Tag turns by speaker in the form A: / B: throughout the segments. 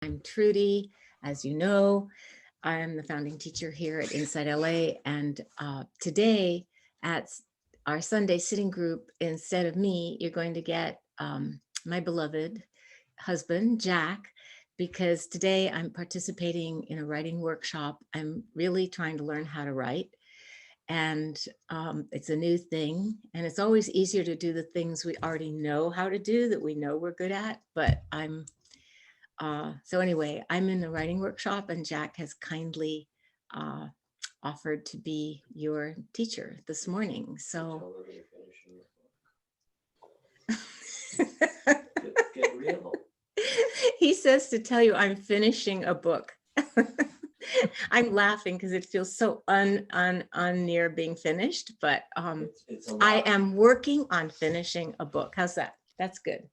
A: I'm Trudy. As you know, I am the founding teacher here at InsightLA. And today at our Sunday sitting group, instead of me, you're going to get my beloved husband, Jack, because today I'm participating in a writing workshop. I'm really trying to learn how to write. And it's a new thing. And it's always easier to do the things we already know how to do, that we know we're good at. But so anyway, I'm in the writing workshop, and Jack has kindly uh, offered to be your teacher this morning. So
B: get real.
A: He says to tell you I'm finishing a book. I'm laughing because it feels so near being finished, but I am working on finishing a book. How's that? That's good.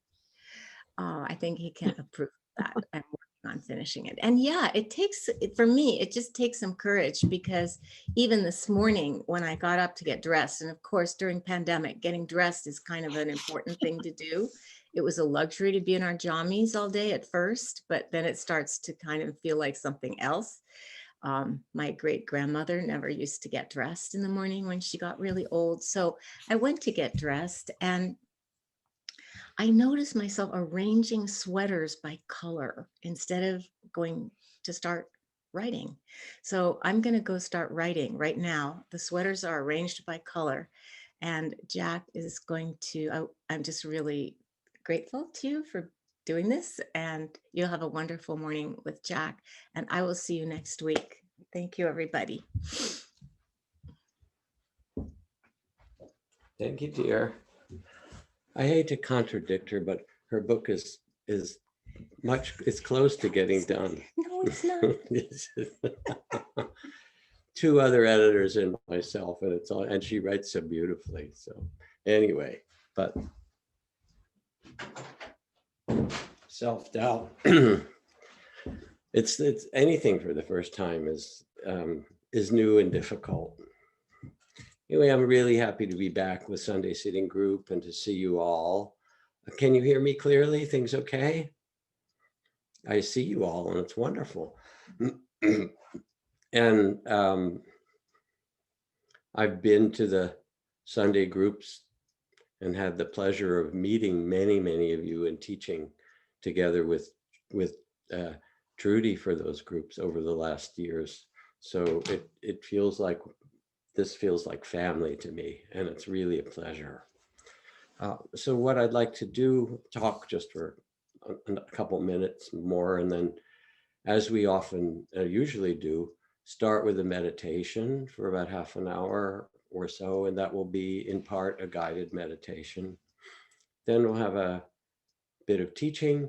A: I think he can approve of that. I'm working on finishing it. And yeah, for me, it just takes some courage, because even this morning when I got up to get dressed, and of course during pandemic, getting dressed is kind of an important thing to do. It was a luxury to be in our jammies all day at first, but then it starts to kind of feel like something else. My great grandmother never used to get dressed in the morning when she got really old. So I went to get dressed, and I noticed myself arranging sweaters by color instead of going to start writing. So I'm going to go start writing right now. The sweaters are arranged by color, and Jack is going to, I'm just really grateful to you for doing this, and you'll have a wonderful morning with Jack, and I will see you next week. Thank you, everybody.
B: Thank you, dear. I hate to contradict her, but her book is it's close to getting done.
A: No, it's not.
B: 2 other editors and myself, and she writes so beautifully. So anyway, but self-doubt. it's anything for the first time is new and difficult. Anyway, I'm really happy to be back with Sunday Sitting Group and to see you all. Can you hear me clearly? Things okay? I see you all, and it's wonderful. And I've been to the Sunday groups and had the pleasure of meeting many of you and teaching together with Trudy for those groups over the last years. So it feels like, this feels like family to me, and it's really a pleasure. So what I'd like to do, talk just for a couple minutes more, and then, as we often usually do, start with a meditation for about half an hour or so, and that will be in part a guided meditation. Then we'll have a bit of teaching,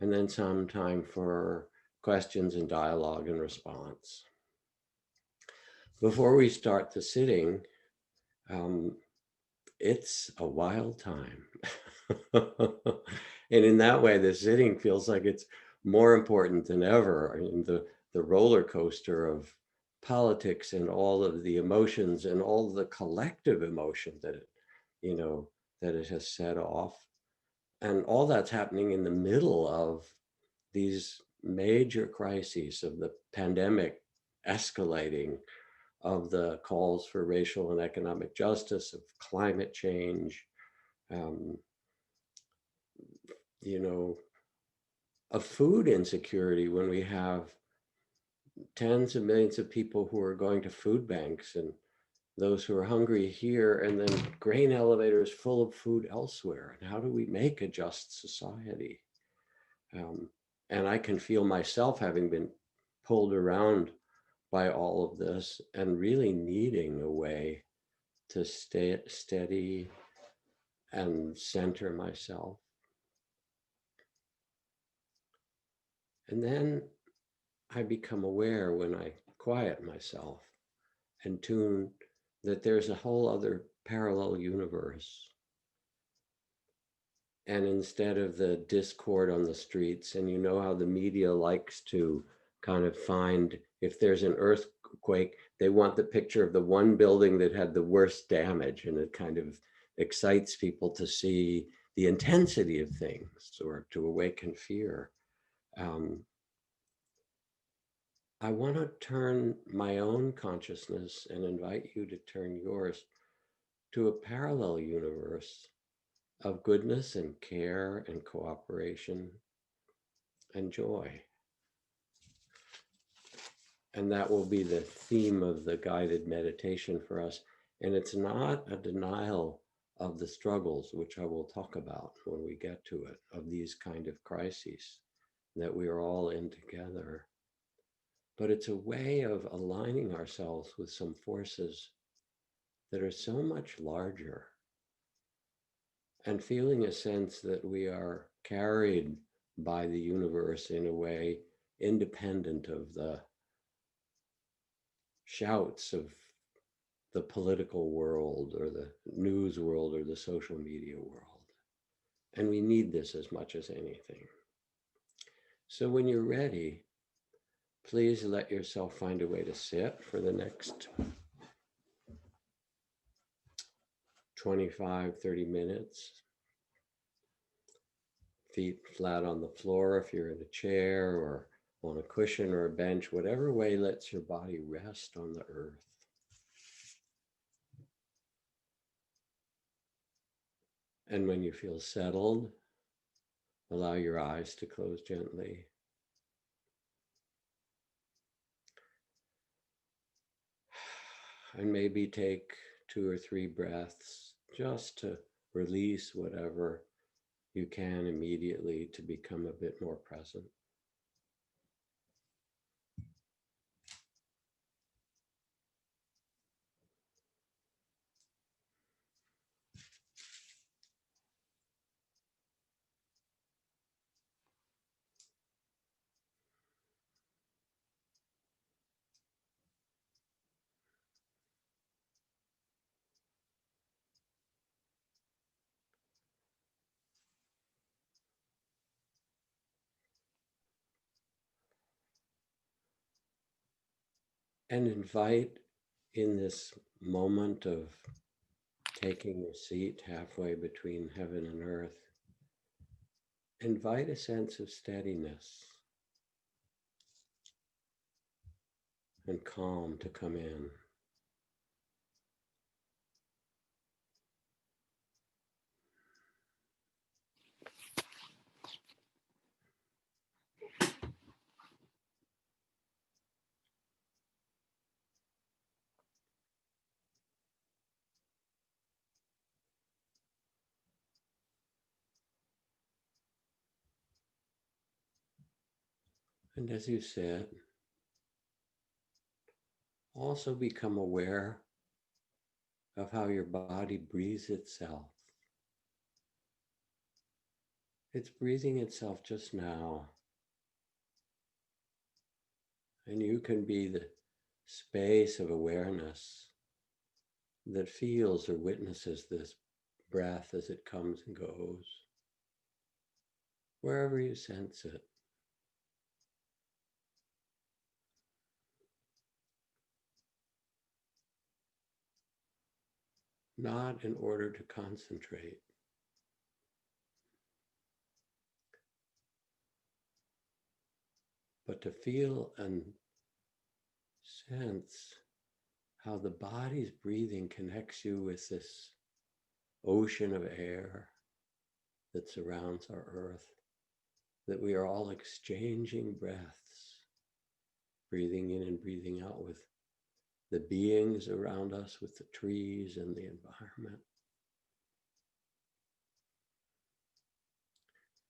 B: and then some time for questions and dialogue and response. Before we start the sitting, it's a wild time. And in that way, the sitting feels like it's more important than ever. I mean, the roller coaster of politics and all of the emotions and all the collective emotion that that it has set off. And all that's happening in the middle of these major crises of the pandemic escalating, of the calls for racial and economic justice, of climate change, of food insecurity, when we have tens of millions of people who are going to food banks and those who are hungry here, and then grain elevators full of food elsewhere. And how do we make a just society? And I can feel myself having been pulled around by all of this and really needing a way to stay steady and center myself. And then I become aware, when I quiet myself and tune, that there's a whole other parallel universe. And instead of the discord on the streets, and you know how the media likes to kind of find, if there's an earthquake, they want the picture of the one building that had the worst damage, and it kind of excites people to see the intensity of things or to awaken fear. I want to turn my own consciousness and invite you to turn yours to a parallel universe of goodness and care and cooperation and joy. And that will be the theme of the guided meditation for us. And it's not a denial of the struggles, which I will talk about when we get to it, of these kind of crises that we are all in together. But it's a way of aligning ourselves with some forces that are so much larger and feeling a sense that we are carried by the universe in a way independent of the shouts of the political world or the news world or the social media world. And we need this as much as anything. So when you're ready, please let yourself find a way to sit for the next 25, 30 minutes. Feet flat on the floor if you're in a chair or on a cushion or a bench, whatever way lets your body rest on the earth. And when you feel settled, allow your eyes to close gently. And maybe take 2 or 3 breaths just to release whatever you can immediately to become a bit more present. And invite in this moment of taking a seat halfway between heaven and earth, invite a sense of steadiness and calm to come in. And as you sit, also become aware of how your body breathes itself. It's breathing itself just now. And you can be the space of awareness that feels or witnesses this breath as it comes and goes, wherever you sense it. Not in order to concentrate, but to feel and sense how the body's breathing connects you with this ocean of air that surrounds our earth, that we are all exchanging breaths, breathing in and breathing out with the beings around us, with the trees and the environment.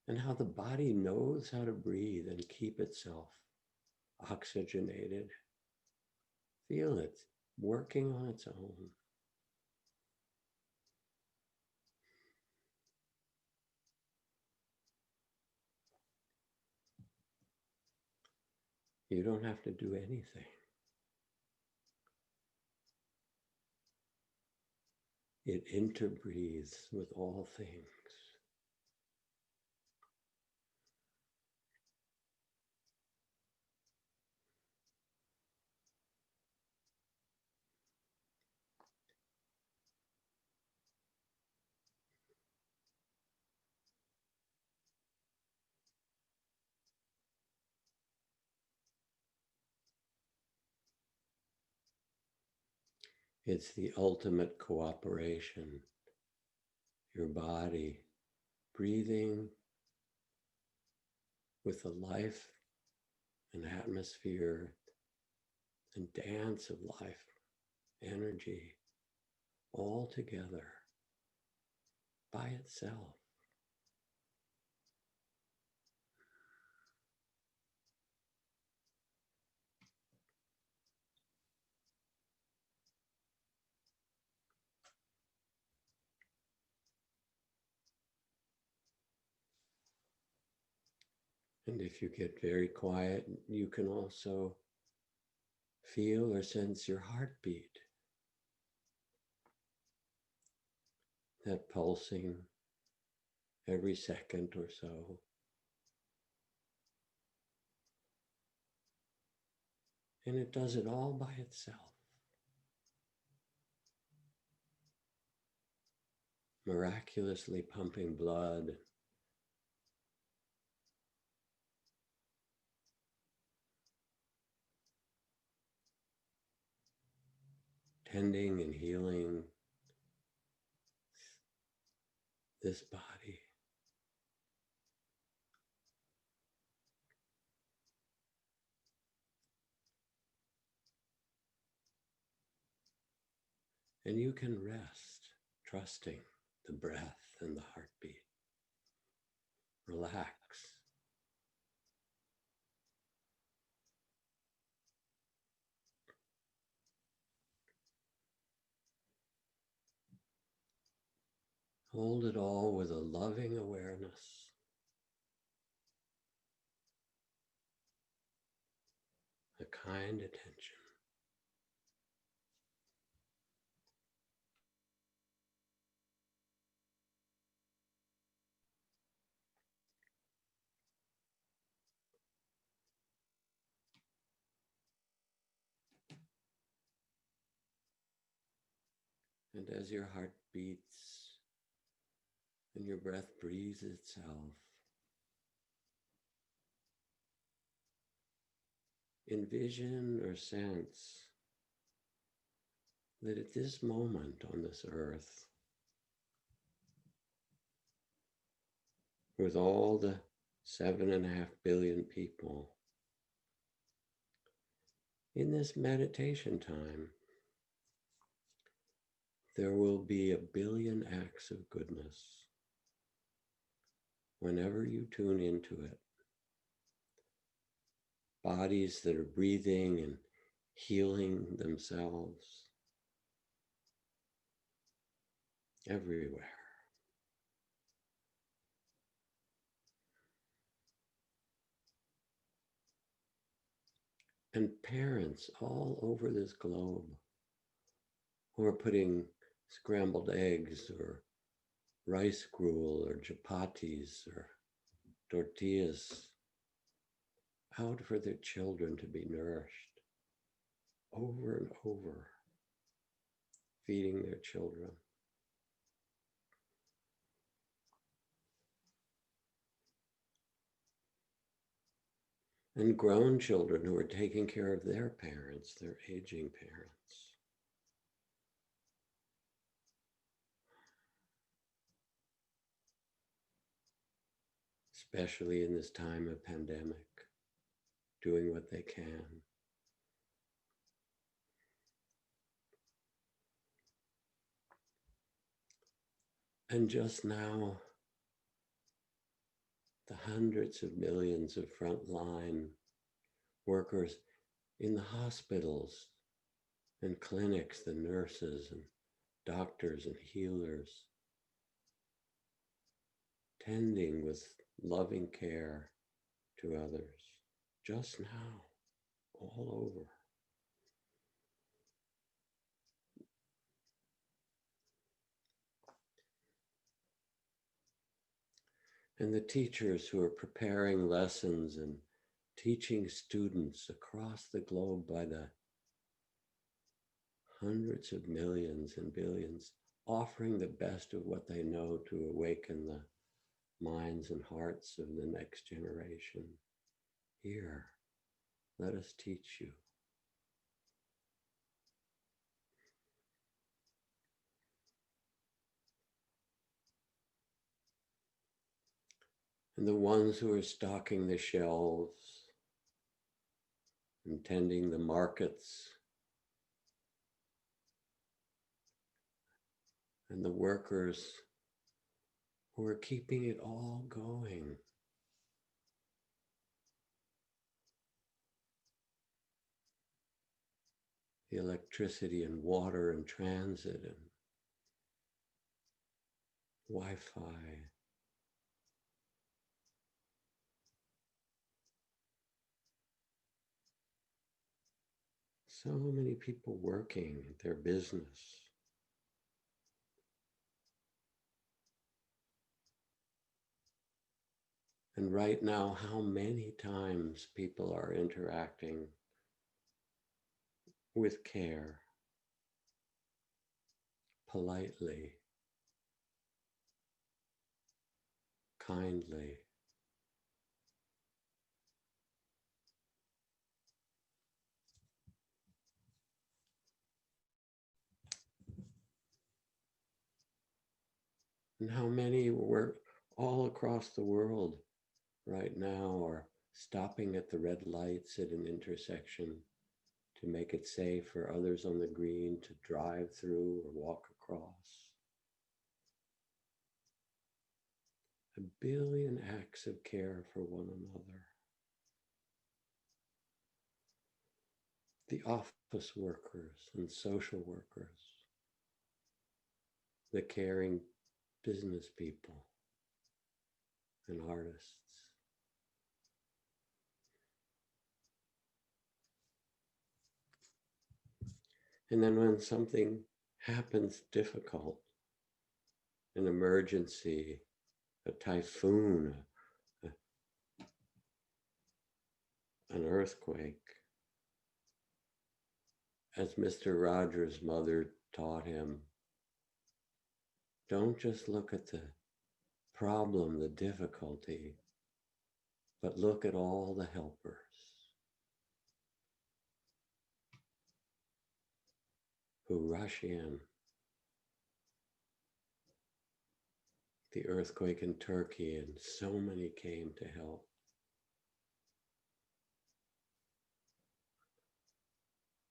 B: And how the body knows how to breathe and keep itself oxygenated. Feel it working on its own. You don't have to do anything. It interbreathes with all things. It's the ultimate cooperation. Your body breathing with the life and atmosphere and dance of life, energy, all together by itself. And if you get very quiet, you can also feel or sense your heartbeat, that pulsing every second or so. And it does it all by itself. Miraculously pumping blood, tending and healing this body. And you can rest, trusting the breath and the heartbeat. Relax. Hold it all with a loving awareness. A kind attention. And as your heart beats and your breath breathes itself, envision or sense that at this moment on this earth, with all the 7.5 billion people, in this meditation time, there will be 1 billion acts of goodness. Whenever you tune into it, bodies that are breathing and healing themselves everywhere. And parents all over this globe who are putting scrambled eggs or rice gruel or chapatis or tortillas out for their children to be nourished over and over, feeding their children. And grown children who are taking care of their parents, their aging parents. Especially in this time of pandemic, doing what they can. And just now, the hundreds of millions of frontline workers in the hospitals and clinics, the nurses and doctors and healers, tending with loving care to others, just now, all over. And the teachers who are preparing lessons and teaching students across the globe by the hundreds of millions and billions, offering the best of what they know to awaken the minds and hearts of the next generation. Here, let us teach you. and the ones who are stocking the shelves and tending the markets, and the workers who are keeping it all going. The electricity and water and transit and Wi-Fi. So many people working at their business. And right now, how many times people are interacting with care, politely, kindly. And how many work all across the world right now are stopping at the red lights at an intersection to make it safe for others on the green to drive through or walk across. A billion acts of care for one another. The office workers and social workers, the caring business people and artists. And then when something happens difficult, an emergency, a typhoon, an earthquake, as Mr. Rogers' mother taught him, don't just look at the problem, the difficulty, but look at all the helpers who rush in. The earthquake in Turkey, and so many came to help.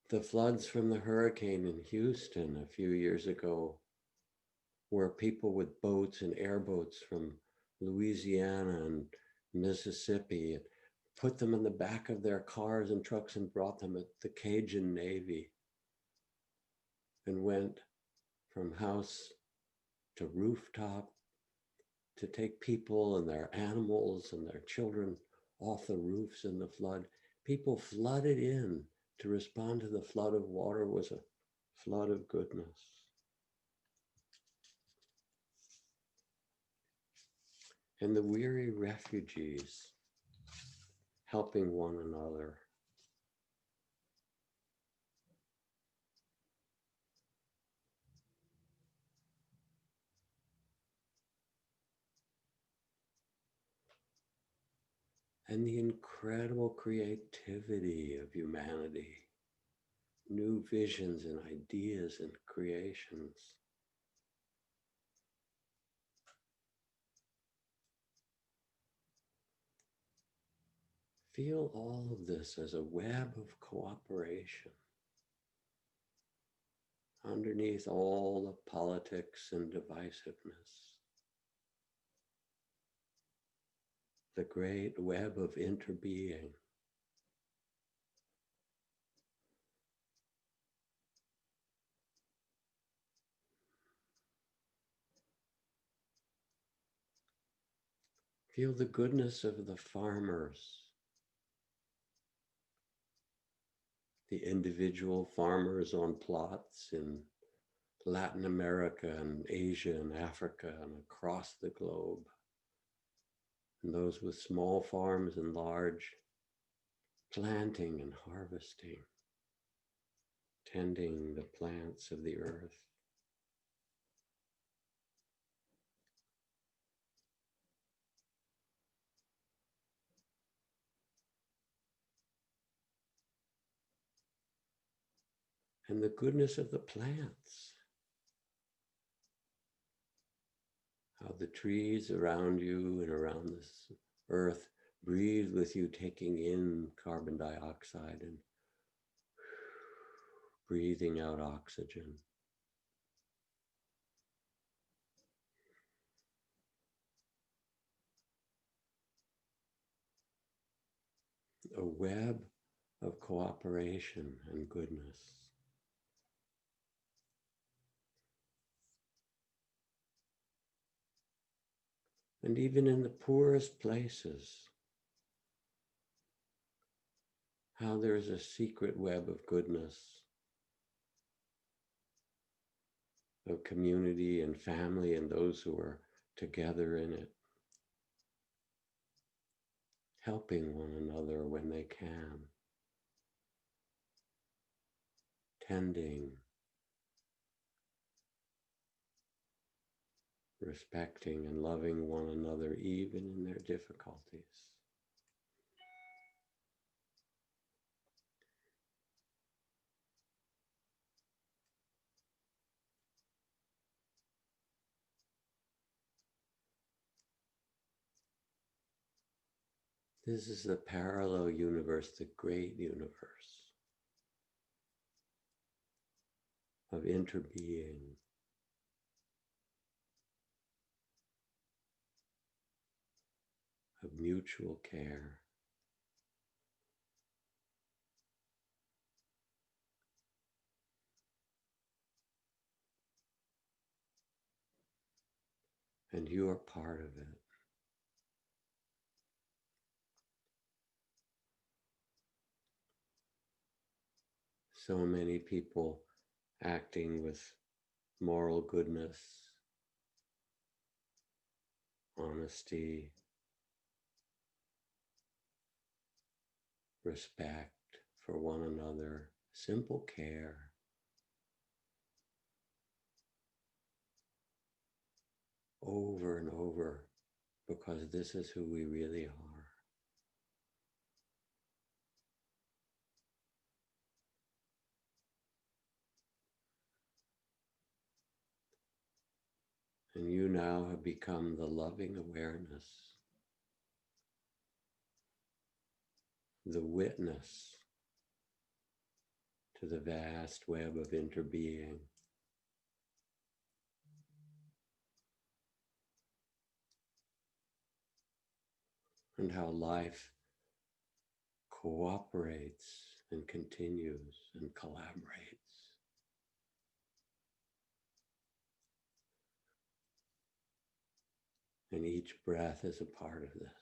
B: The floods from the hurricane in Houston a few years ago, where people with boats and airboats from Louisiana and Mississippi put them in the back of their cars and trucks and brought them at the Cajun Navy and went from house to rooftop to take people and their animals and their children off the roofs in the flood. People flooded in to respond to the flood of water. Was a flood of goodness. And the weary refugees helping one another. And the incredible creativity of humanity, new visions and ideas and creations. Feel all of this as a web of cooperation underneath all the politics and divisiveness. The great web of interbeing. Feel the goodness of the farmers, the individual farmers on plots in Latin America and Asia and Africa and across the globe, and those with small farms and large, planting and harvesting, tending the plants of the earth. And the goodness of the plants. How the trees around you and around this earth, breathe with you, taking in carbon dioxide and breathing out oxygen. A web of cooperation and goodness. And even in the poorest places, how there is a secret web of goodness, of community and family and those who are together in it, helping one another when they can, tending, respecting and loving one another even in their difficulties. This is the parallel universe, the great universe of interbeing, of mutual care. And you are part of it. So many people acting with moral goodness, honesty, respect for one another, simple care. Over and over, because this is who we really are. And you now have become the loving awareness, the witness to the vast web of interbeing. And how life cooperates and continues and collaborates. And each breath is a part of this.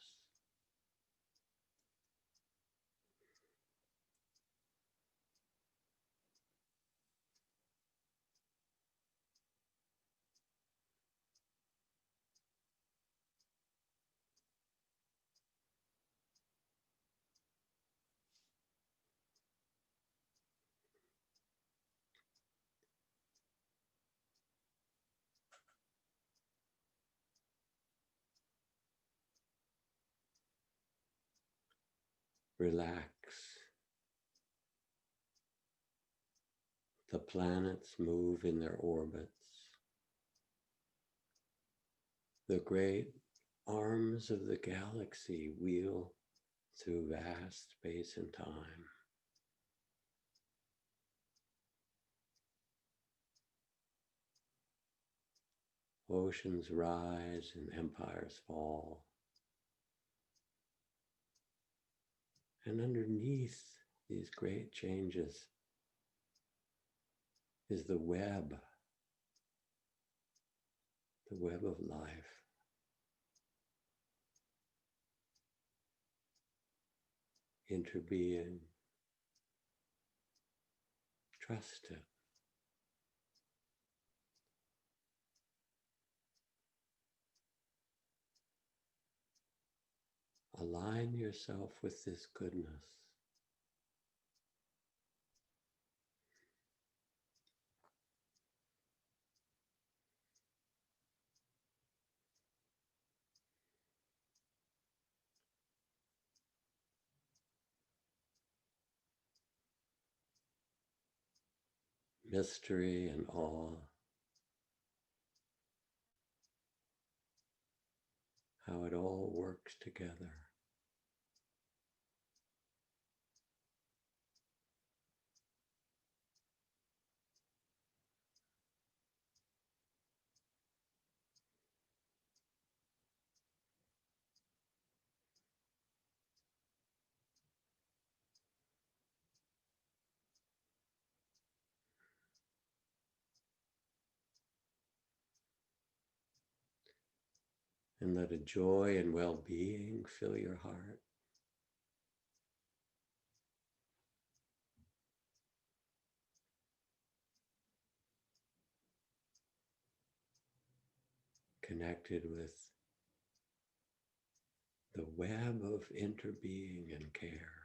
B: Relax. The planets move in their orbits. The great arms of the galaxy wheel through vast space and time. Oceans rise and empires fall. And underneath these great changes is the web of life. Interbeing. Trust it. Align yourself with this goodness. Mystery and awe. how it all works together. And let a joy and well-being fill your heart. Connected with the web of interbeing and care.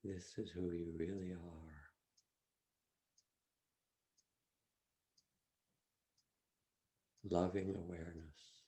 B: This is who you really are. Loving awareness.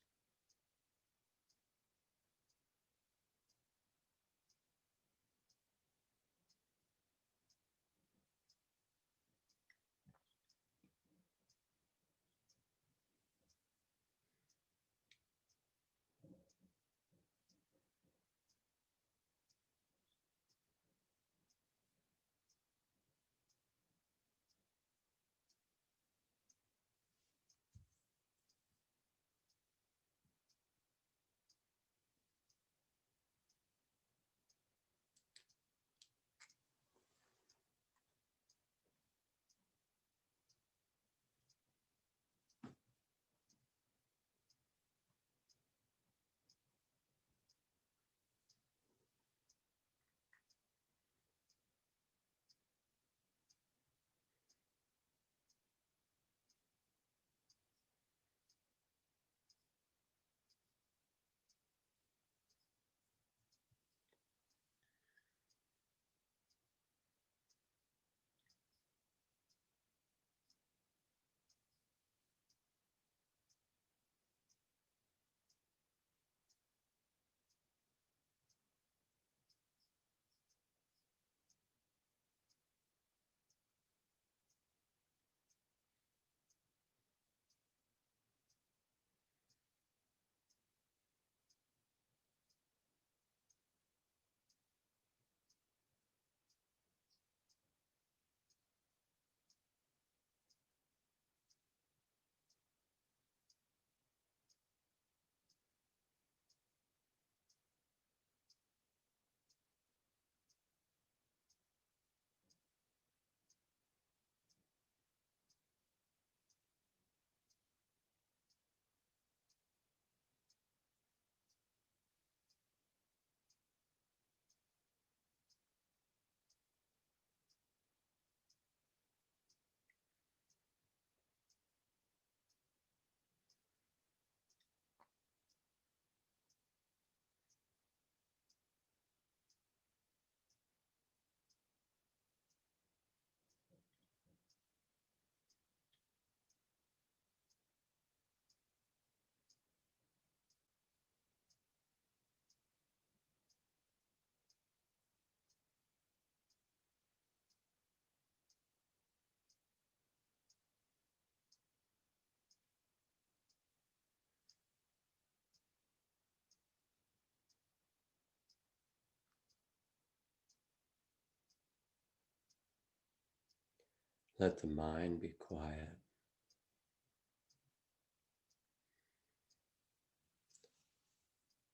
B: Let the mind be quiet.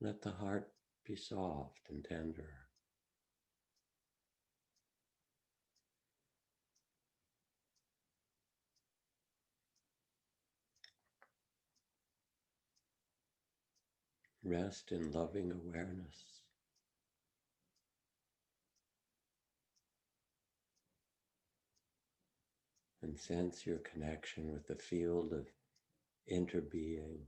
B: Let the heart be soft and tender. Rest in loving awareness. And sense your connection with the field of interbeing.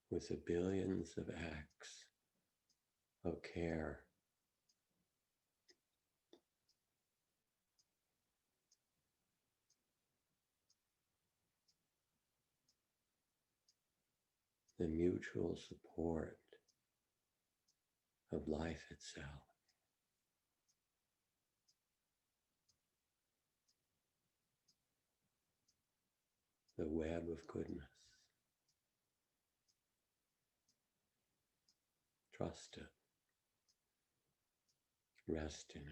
B: With the billions of acts of care the mutual support of life itself. The web of goodness. Trust it. Rest in it.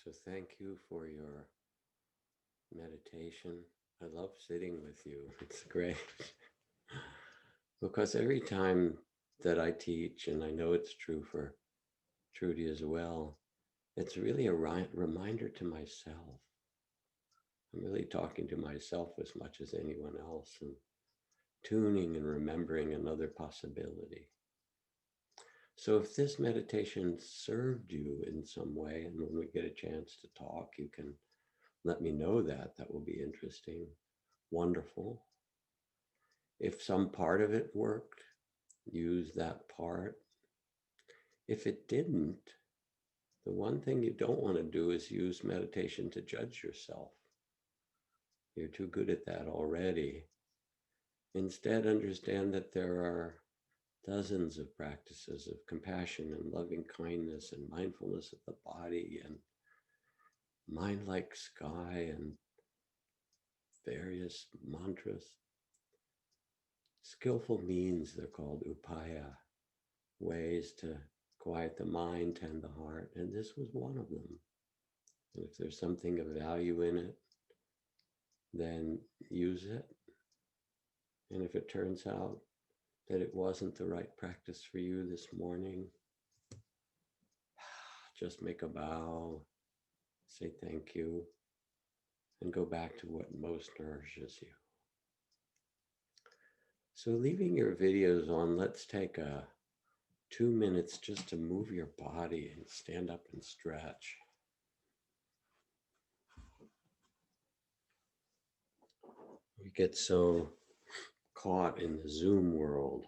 B: So thank you for your meditation. I love sitting with you. It's great. Because every time that I teach, and I know it's true for Trudy as well, it's really a reminder to myself. I'm really talking to myself as much as anyone else and tuning and remembering another possibility. So if this meditation served you in some way, and when we get a chance to talk, you can let me know that. That will be interesting. Wonderful. If some part of it worked, use that part. If it didn't, the one thing you don't want to do is use meditation to judge yourself. You're too good at that already. Instead, understand that there are dozens of practices of compassion and loving kindness and mindfulness of the body and mind like sky and various mantras. Skillful means, they're called upaya, ways to quiet the mind, tend the heart, and this was one of them. And if there's something of value in it, then use it. And if it turns out that it wasn't the right practice for you this morning, just make a bow, say thank you, and go back to what most nourishes you. So leaving your videos on, let's take 2 minutes just to move your body and stand up and stretch. We get so caught in the Zoom world.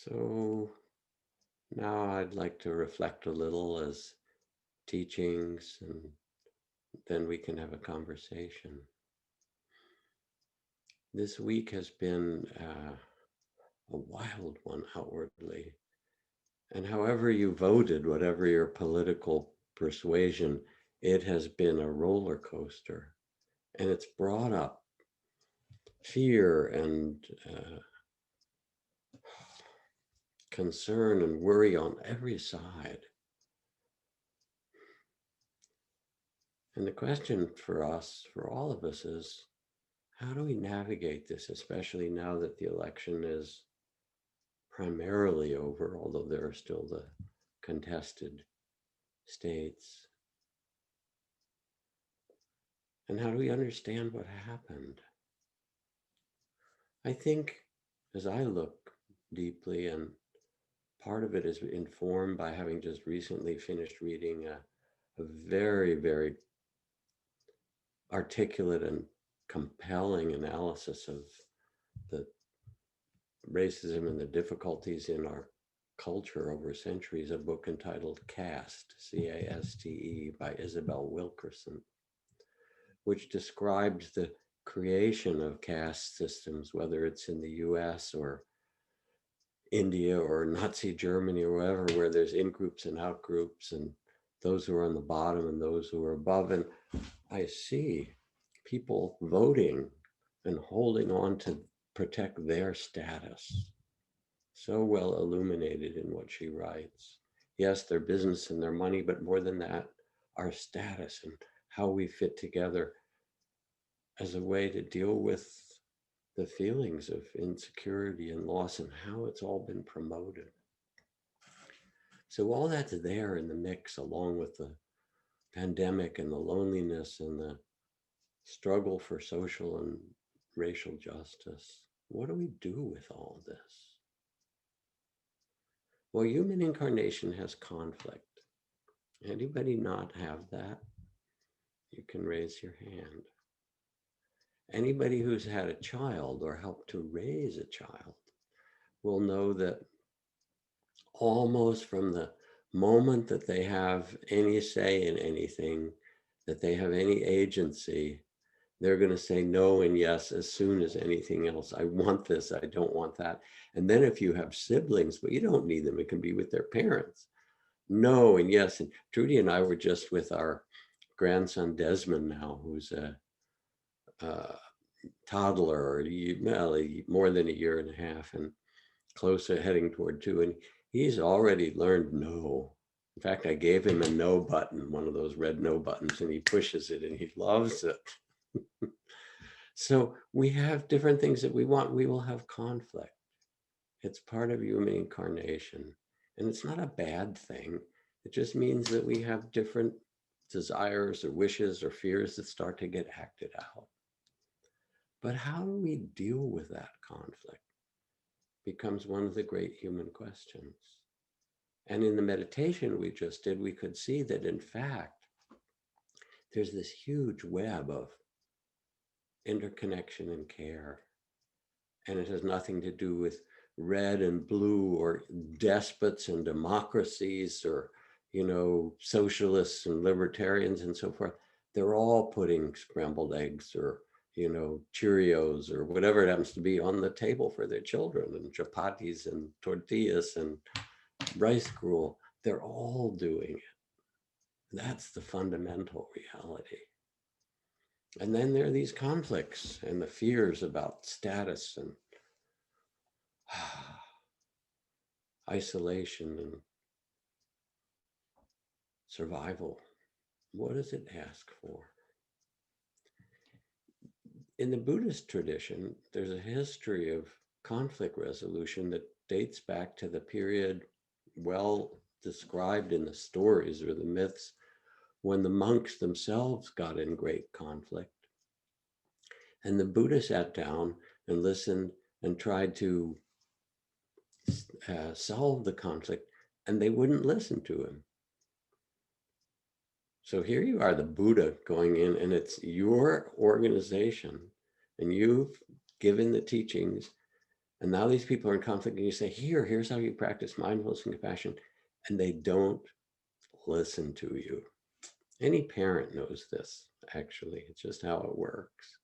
B: So now I'd like to reflect a little as teachings, and then we can have a conversation. This week has been a wild one outwardly. And however you voted, whatever your political persuasion, it has been a roller coaster. And it's brought up fear and concern and worry on every side. And the question for us, for all of us, is how do we navigate this, especially now that the election is primarily over, although there are still the contested states? And how do we understand what happened? I think as I look deeply, and part of it is informed by having just recently finished reading a very, very articulate and compelling analysis of the racism and the difficulties in our culture over centuries, a book entitled Caste, C-A-S-T-E, by Isabel Wilkerson, which describes the creation of caste systems, whether it's in the US or India or Nazi Germany or wherever, where there's in-groups and out-groups, and those who are on the bottom and those who are above. And I see people voting and holding on to protect their status. So well illuminated in what she writes. Yes, their business and their money, but more than that, our status and how we fit together as a way to deal with the feelings of insecurity and loss and how it's all been promoted. So all that's there in the mix, along with the pandemic and the loneliness and the struggle for social and racial justice. What do we do with all this? Well, human incarnation has conflict. Anybody not have that? You can raise your hand. Anybody who's had a child or helped to raise a child will know that almost from the moment that they have any say in anything, that they have any agency, they're going to say no and yes as soon as anything else. I want this, I don't want that. And then if you have siblings, but you don't need them, it can be with their parents. No and yes. And Trudy and I were just with our grandson Desmond now, who's a toddler, or more than a year and a half, and closer, heading toward 2. And he's already learned no. In fact, I gave him a no button, one of those red no buttons, and he pushes it and he loves it. So we have different things that we want. We will have conflict. It's part of human incarnation. And it's not a bad thing. It just means that we have different desires or wishes or fears that start to get acted out. But how do we deal with that conflict? Becomes one of the great human questions. And in the meditation we just did, we could see that in fact, there's this huge web of interconnection and care. And it has nothing to do with red and blue or despots and democracies or, socialists and libertarians and so forth. They're all putting scrambled eggs or, Cheerios or whatever it happens to be on the table for their children, and chapatis and tortillas and rice gruel. They're all doing it. That's the fundamental reality. And then there are these conflicts and the fears about status and isolation and survival. What does it ask for? In the Buddhist tradition, there's a history of conflict resolution that dates back to the period well described in the stories or the myths when the monks themselves got in great conflict. And the Buddha sat down and listened and tried to solve the conflict, and they wouldn't listen to him. So here you are, the Buddha, going in, and it's your organization, and you've given the teachings, And now these people are in conflict and you say, here's how you practice mindfulness and compassion. And they don't listen to you. Any parent knows this, actually. It's just how it works.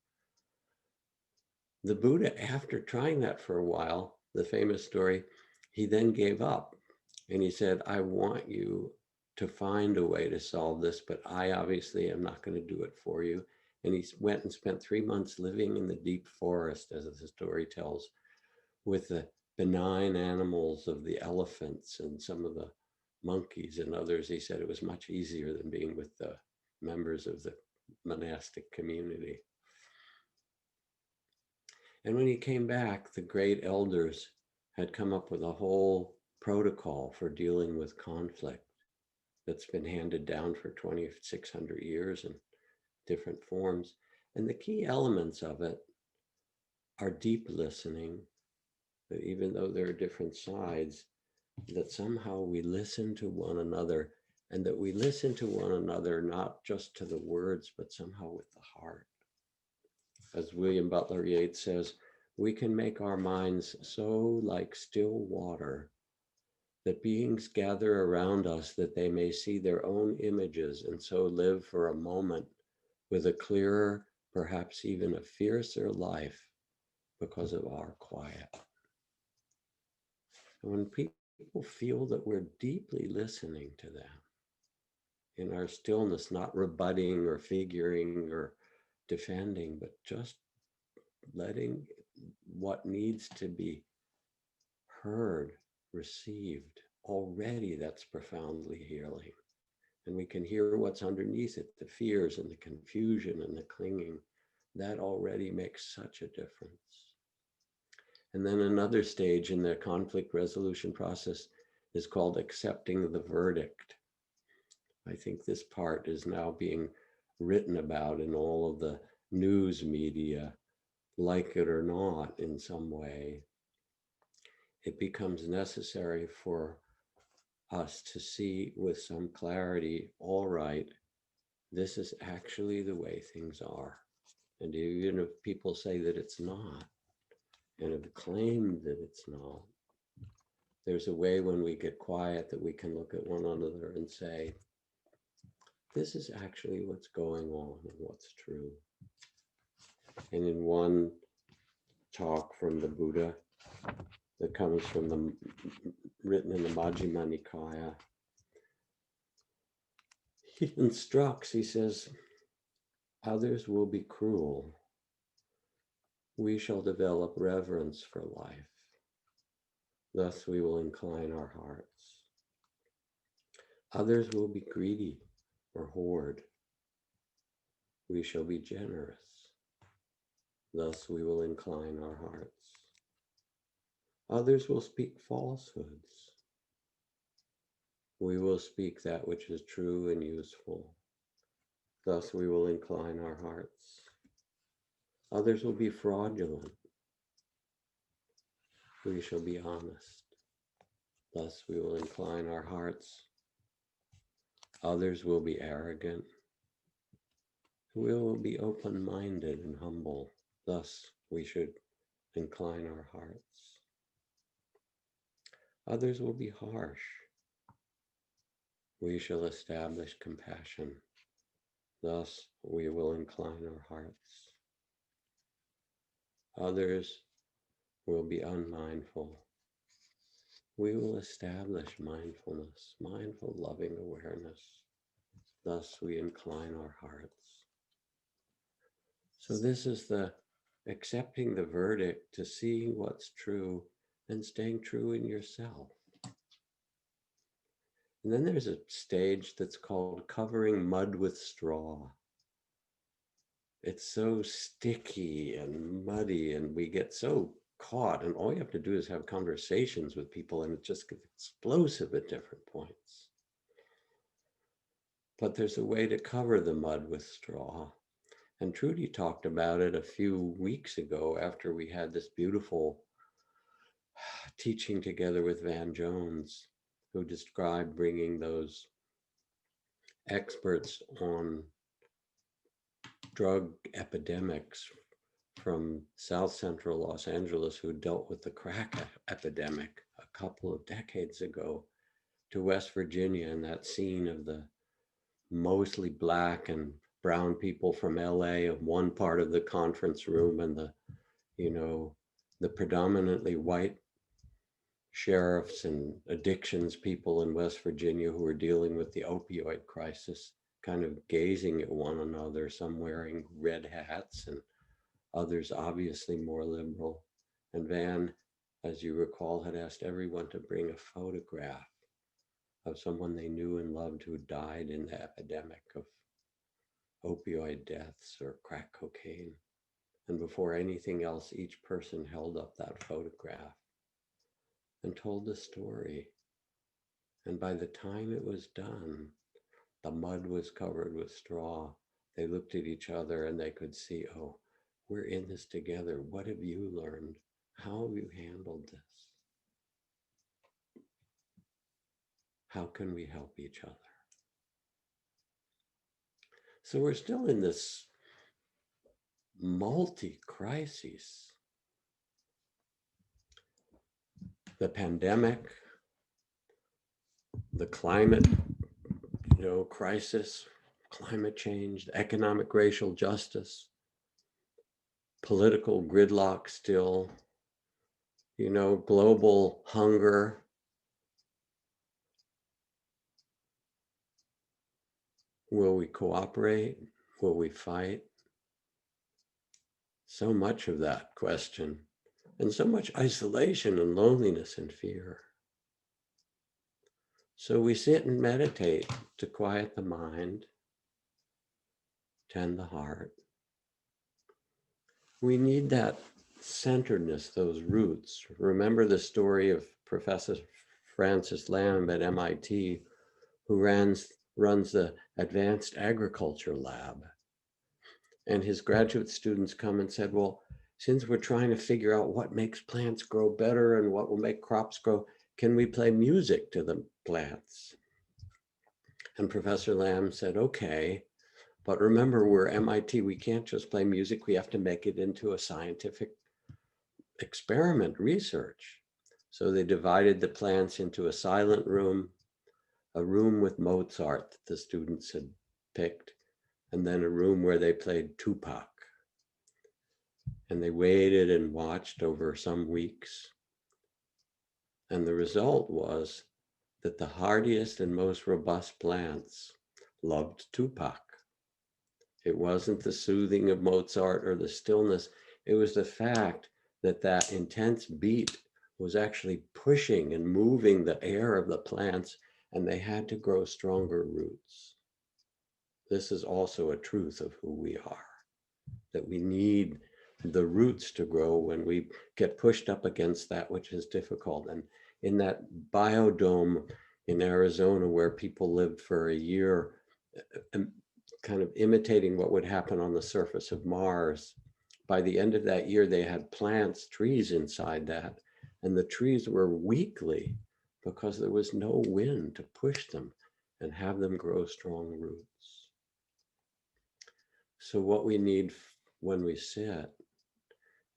B: The Buddha, after trying that for a while, the famous story, he then gave up. And he said, I want you to find a way to solve this, but I obviously am not going to do it for you. And he went and spent 3 months living in the deep forest, as the story tells, with the benign animals of the elephants and some of the monkeys and others. He said it was much easier than being with the members of the monastic community. And when he came back, the great elders had come up with a whole protocol for dealing with conflict that's been handed down for 2,600 years in different forms. And the key elements of it are deep listening, that even though there are different sides, that somehow we listen to one another, and that we listen to one another not just to the words, but somehow with the heart. As William Butler Yeats says, we can make our minds so like still water that beings gather around us that they may see their own images and so live for a moment with a clearer, perhaps even a fiercer life because of our quiet. And when people feel that we're deeply listening to them in our stillness, not rebutting or figuring or defending, but just letting what needs to be heard, received, already that's profoundly healing. And we can hear what's underneath it, the fears and the confusion and the clinging. That already makes such a difference. And then another stage in the conflict resolution process is called accepting the verdict. I think this part is now being written about in all of the news media, like it or not in some way. It becomes necessary for us to see with some clarity, all right, this is actually the way things are. And even if people say that it's not, and have claimed that it's not, there's a way when we get quiet that we can look at one another and say, this is actually what's going on and what's true. And in one talk from the Buddha that comes from the, written in the Majjhima Nikaya, he instructs, he says, others will be cruel. We shall develop reverence for life. Thus we will incline our hearts. Others will be greedy or hoard. We shall be generous. Thus we will incline our hearts. Others will speak falsehoods. We will speak that which is true and useful. Thus we will incline our hearts. Others will be fraudulent. We shall be honest. Thus we will incline our hearts. Others will be arrogant. We will be open-minded and humble. Thus we should incline our hearts. Others will be harsh. We shall establish compassion. Thus we will incline our hearts. Others will be unmindful. We will establish mindfulness, mindful, loving awareness. Thus we incline our hearts. So this is the accepting the verdict, to see what's true and staying true in yourself. And then there's a stage that's called covering mud with straw. It's so sticky and muddy and we get so caught, and all you have to do is have conversations with people and it just gets explosive at different points. But there's a way to cover the mud with straw. And Trudy talked about it a few weeks ago after we had this beautiful teaching together with Van Jones, who described bringing those experts on drug epidemics from South Central Los Angeles who dealt with the crack epidemic a couple of decades ago to West Virginia and that scene of the mostly Black and brown people from LA of one part of the conference room and the, you know, the predominantly white sheriffs and addictions people in West Virginia who were dealing with the opioid crisis, kind of gazing at one another, some wearing red hats and others obviously more liberal. And Van, as you recall, had asked everyone to bring a photograph of someone they knew and loved who died in the epidemic of opioid deaths or crack cocaine. And before anything else, each person held up that photograph and told the story. And by the time it was done, the mud was covered with straw. They looked at each other and they could see, oh, we're in this together. What have you learned? How have you handled this? How can we help each other? So we're still in this multi-crises. The pandemic, the climate, crisis, climate change, the economic racial justice, political gridlock still, global hunger. Will we cooperate? Will we fight? So much of that question, and so much isolation and loneliness and fear. So we sit and meditate to quiet the mind, tend the heart. We need that centeredness, those roots. Remember the story of Professor Francis Lamb at MIT, who runs the Advanced Agriculture Lab. And his graduate students come and said, well, since we're trying to figure out what makes plants grow better and what will make crops grow, can we play music to the plants? And Professor Lamb said, okay, but remember, we're MIT, we can't just play music, we have to make it into a scientific experiment research. So they divided the plants into a silent room, a room with Mozart that the students had picked, and then a room where they played Tupac. And they waited and watched over some weeks. And the result was that the hardiest and most robust plants loved Tupac. It wasn't the soothing of Mozart or the stillness. It was the fact that that intense beat was actually pushing and moving the air of the plants, and they had to grow stronger roots. This is also a truth of who we are, that we need the roots to grow when we get pushed up against that which is difficult. And in that biodome in Arizona, where people lived for a year, kind of imitating what would happen on the surface of Mars, by the end of that year, they had plants, trees inside that, and the trees were weakly because there was no wind to push them and have them grow strong roots. So what we need when we sit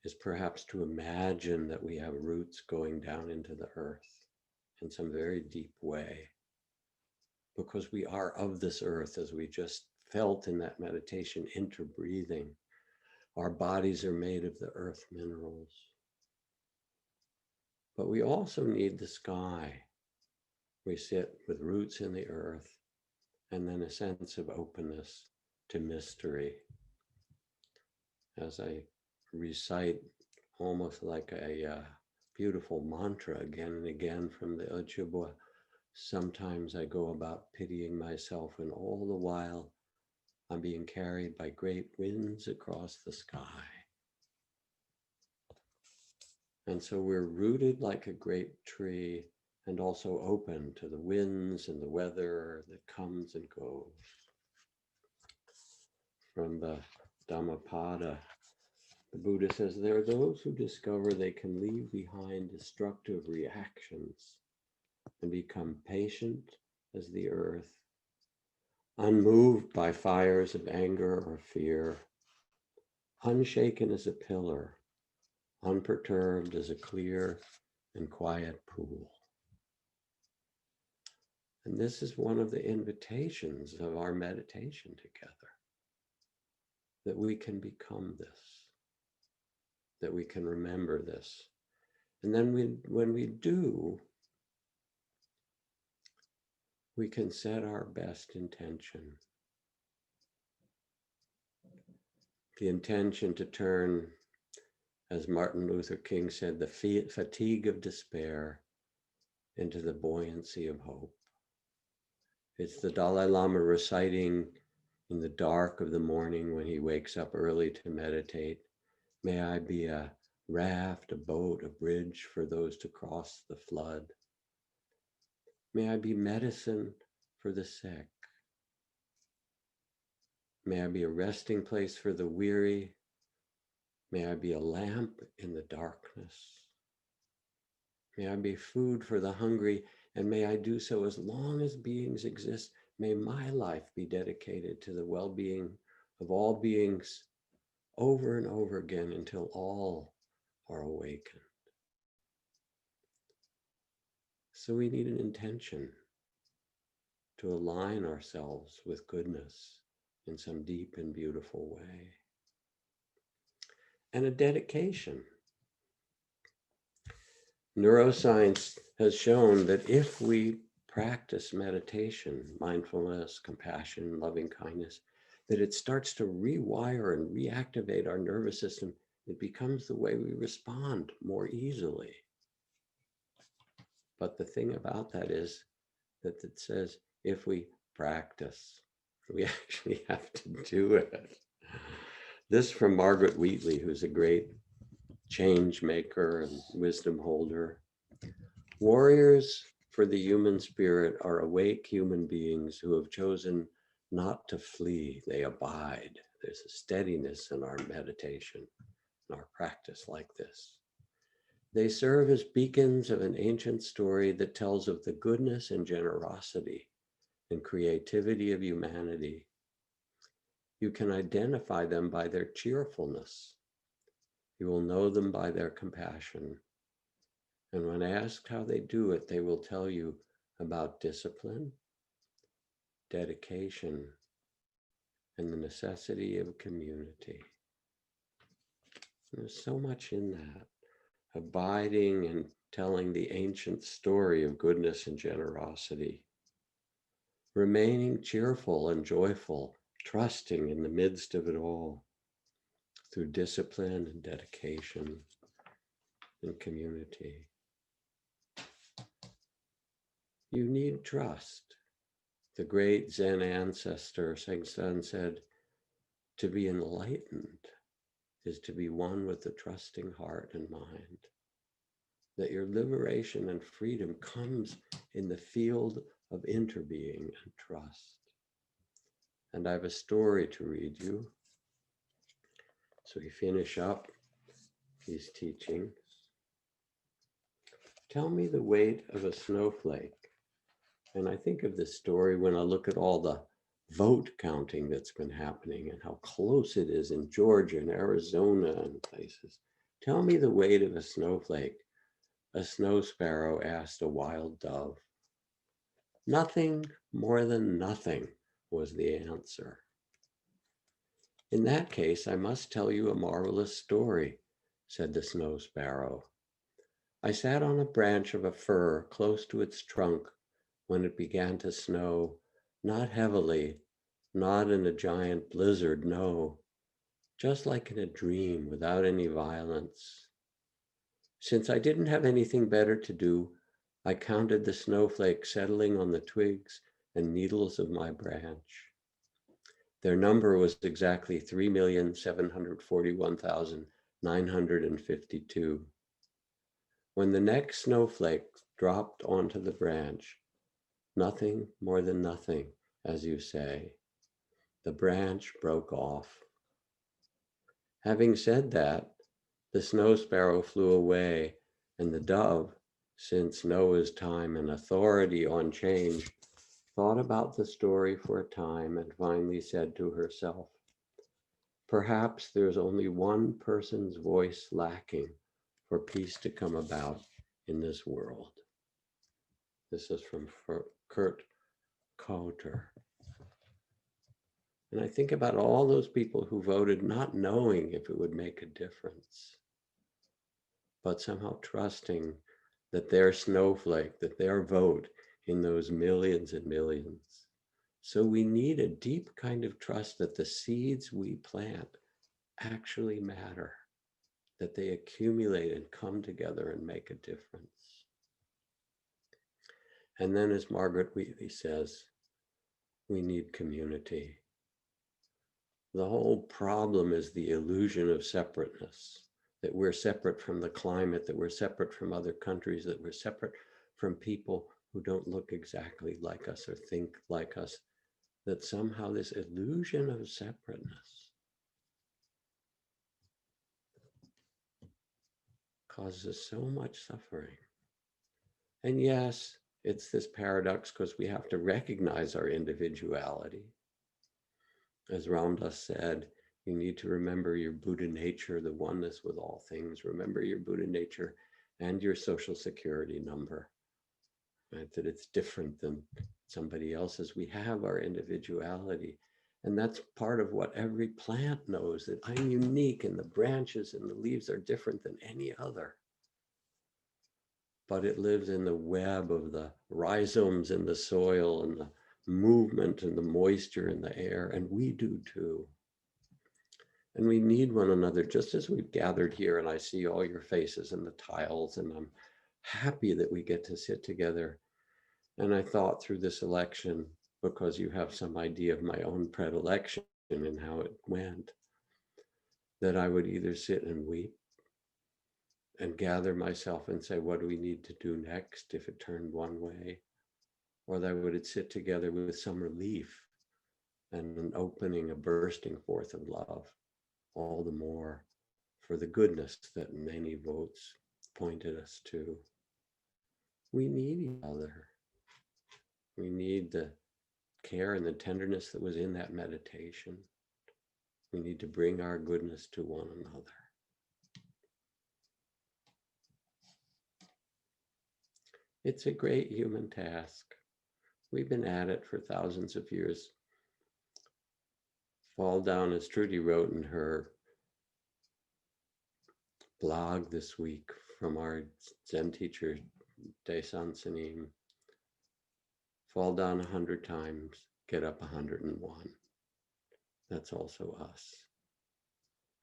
B: is perhaps to imagine that we have roots going down into the earth in some very deep way, because we are of this earth, as we just felt in that meditation, interbreathing. Our bodies are made of the earth minerals. But we also need the sky. We sit with roots in the earth and then a sense of openness to mystery. As I recite almost like a beautiful mantra again and again from the Ojibwa, sometimes I go about pitying myself, and all the while I'm being carried by great winds across the sky. And so we're rooted like a great tree and also open to the winds and the weather that comes and goes. From the Dhammapada, the Buddha says, there are those who discover they can leave behind destructive reactions and become patient as the earth, unmoved by fires of anger or fear, unshaken as a pillar, unperturbed as a clear and quiet pool. And this is one of the invitations of our meditation together, that we can become this, that we can remember this. And then when we do, we can set our best intention. The intention to turn, as Martin Luther King said, the fatigue of despair into the buoyancy of hope. It's the Dalai Lama reciting in the dark of the morning when he wakes up early to meditate, "May I be a raft, a boat, a bridge for those to cross the flood. May I be medicine for the sick. May I be a resting place for the weary. May I be a lamp in the darkness. May I be food for the hungry, and may I do so as long as beings exist. May my life be dedicated to the well-being of all beings over and over again until all are awakened." So we need an intention to align ourselves with goodness in some deep and beautiful way. And a dedication. Neuroscience has shown that if we practice meditation, mindfulness, compassion, loving kindness, that it starts to rewire and reactivate our nervous system. It becomes the way we respond more easily. But the thing about that is that it says, if we practice, we actually have to do it. This from Margaret Wheatley, who's a great change maker and wisdom holder. Warriors for the human spirit are awake human beings who have chosen not to flee, they abide. There's a steadiness in our meditation, in our practice like this. They serve as beacons of an ancient story that tells of the goodness and generosity and creativity of humanity. You can identify them by their cheerfulness. You will know them by their compassion. And when asked how they do it, they will tell you about discipline, dedication, and the necessity of community. There's so much in that. Abiding and telling the ancient story of goodness and generosity. Remaining cheerful and joyful, trusting in the midst of it all through discipline and dedication and community. You need trust. The great Zen ancestor, Sengsan, said, "To be enlightened is to be one with the trusting heart and mind." That your liberation and freedom comes in the field of interbeing and trust. And I have a story to read you. So we finish up these teachings. Tell me the weight of a snowflake. And I think of this story when I look at all the vote counting that's been happening and how close it is in Georgia and Arizona and places. Tell me the weight of a snowflake. A snow sparrow asked a wild dove. "Nothing more than nothing," was the answer. "In that case, I must tell you a marvelous story," said the snow sparrow. "I sat on a branch of a fir close to its trunk when it began to snow, not heavily, not in a giant blizzard, no, just like in a dream without any violence. Since I didn't have anything better to do, I counted the snowflakes settling on the twigs and needles of my branch. Their number was exactly 3,741,952. When the next snowflake dropped onto the branch, nothing more than nothing, as you say, the branch broke off. Having said that, the snow sparrow flew away, and the dove, since Noah's time and authority on change, thought about the story for a time and finally said to herself, Perhaps there's only one person's voice lacking for peace to come about in this world. This is from Kurt Coulter. And I think about all those people who voted not knowing if it would make a difference, but somehow trusting that their snowflake, that their vote in those millions and millions. So we need a deep kind of trust that the seeds we plant actually matter, that they accumulate and come together and make a difference. And then, as Margaret Wheatley says, we need community. The whole problem is the illusion of separateness, that we're separate from the climate, that we're separate from other countries, that we're separate from people who don't look exactly like us or think like us, that somehow this illusion of separateness causes so much suffering. And yes, it's this paradox because we have to recognize our individuality. As Ramdas said, you need to remember your Buddha nature, the oneness with all things. Remember your Buddha nature and your social security number, right? That it's different than somebody else's. We have our individuality. And that's part of what every plant knows, that I'm unique and the branches and the leaves are different than any other. But it lives in the web of the rhizomes in the soil and the movement and the moisture in the air, and we do too. And we need one another, just as we've gathered here, and I see all your faces and the tiles, and I'm happy that we get to sit together. And I thought through this election, because you have some idea of my own predilection and how it went, that I would either sit and weep and gather myself and say, what do we need to do next if it turned one way? Or that we would sit together with some relief and an opening, a bursting forth of love, all the more for the goodness that many votes pointed us to. We need each other. We need the care and the tenderness that was in that meditation. We need to bring our goodness to one another. It's a great human task. We've been at it for thousands of years. Fall down, as Trudy wrote in her blog this week from our Zen teacher, Desan Sanim, fall down 100 times, get up 101. That's also us.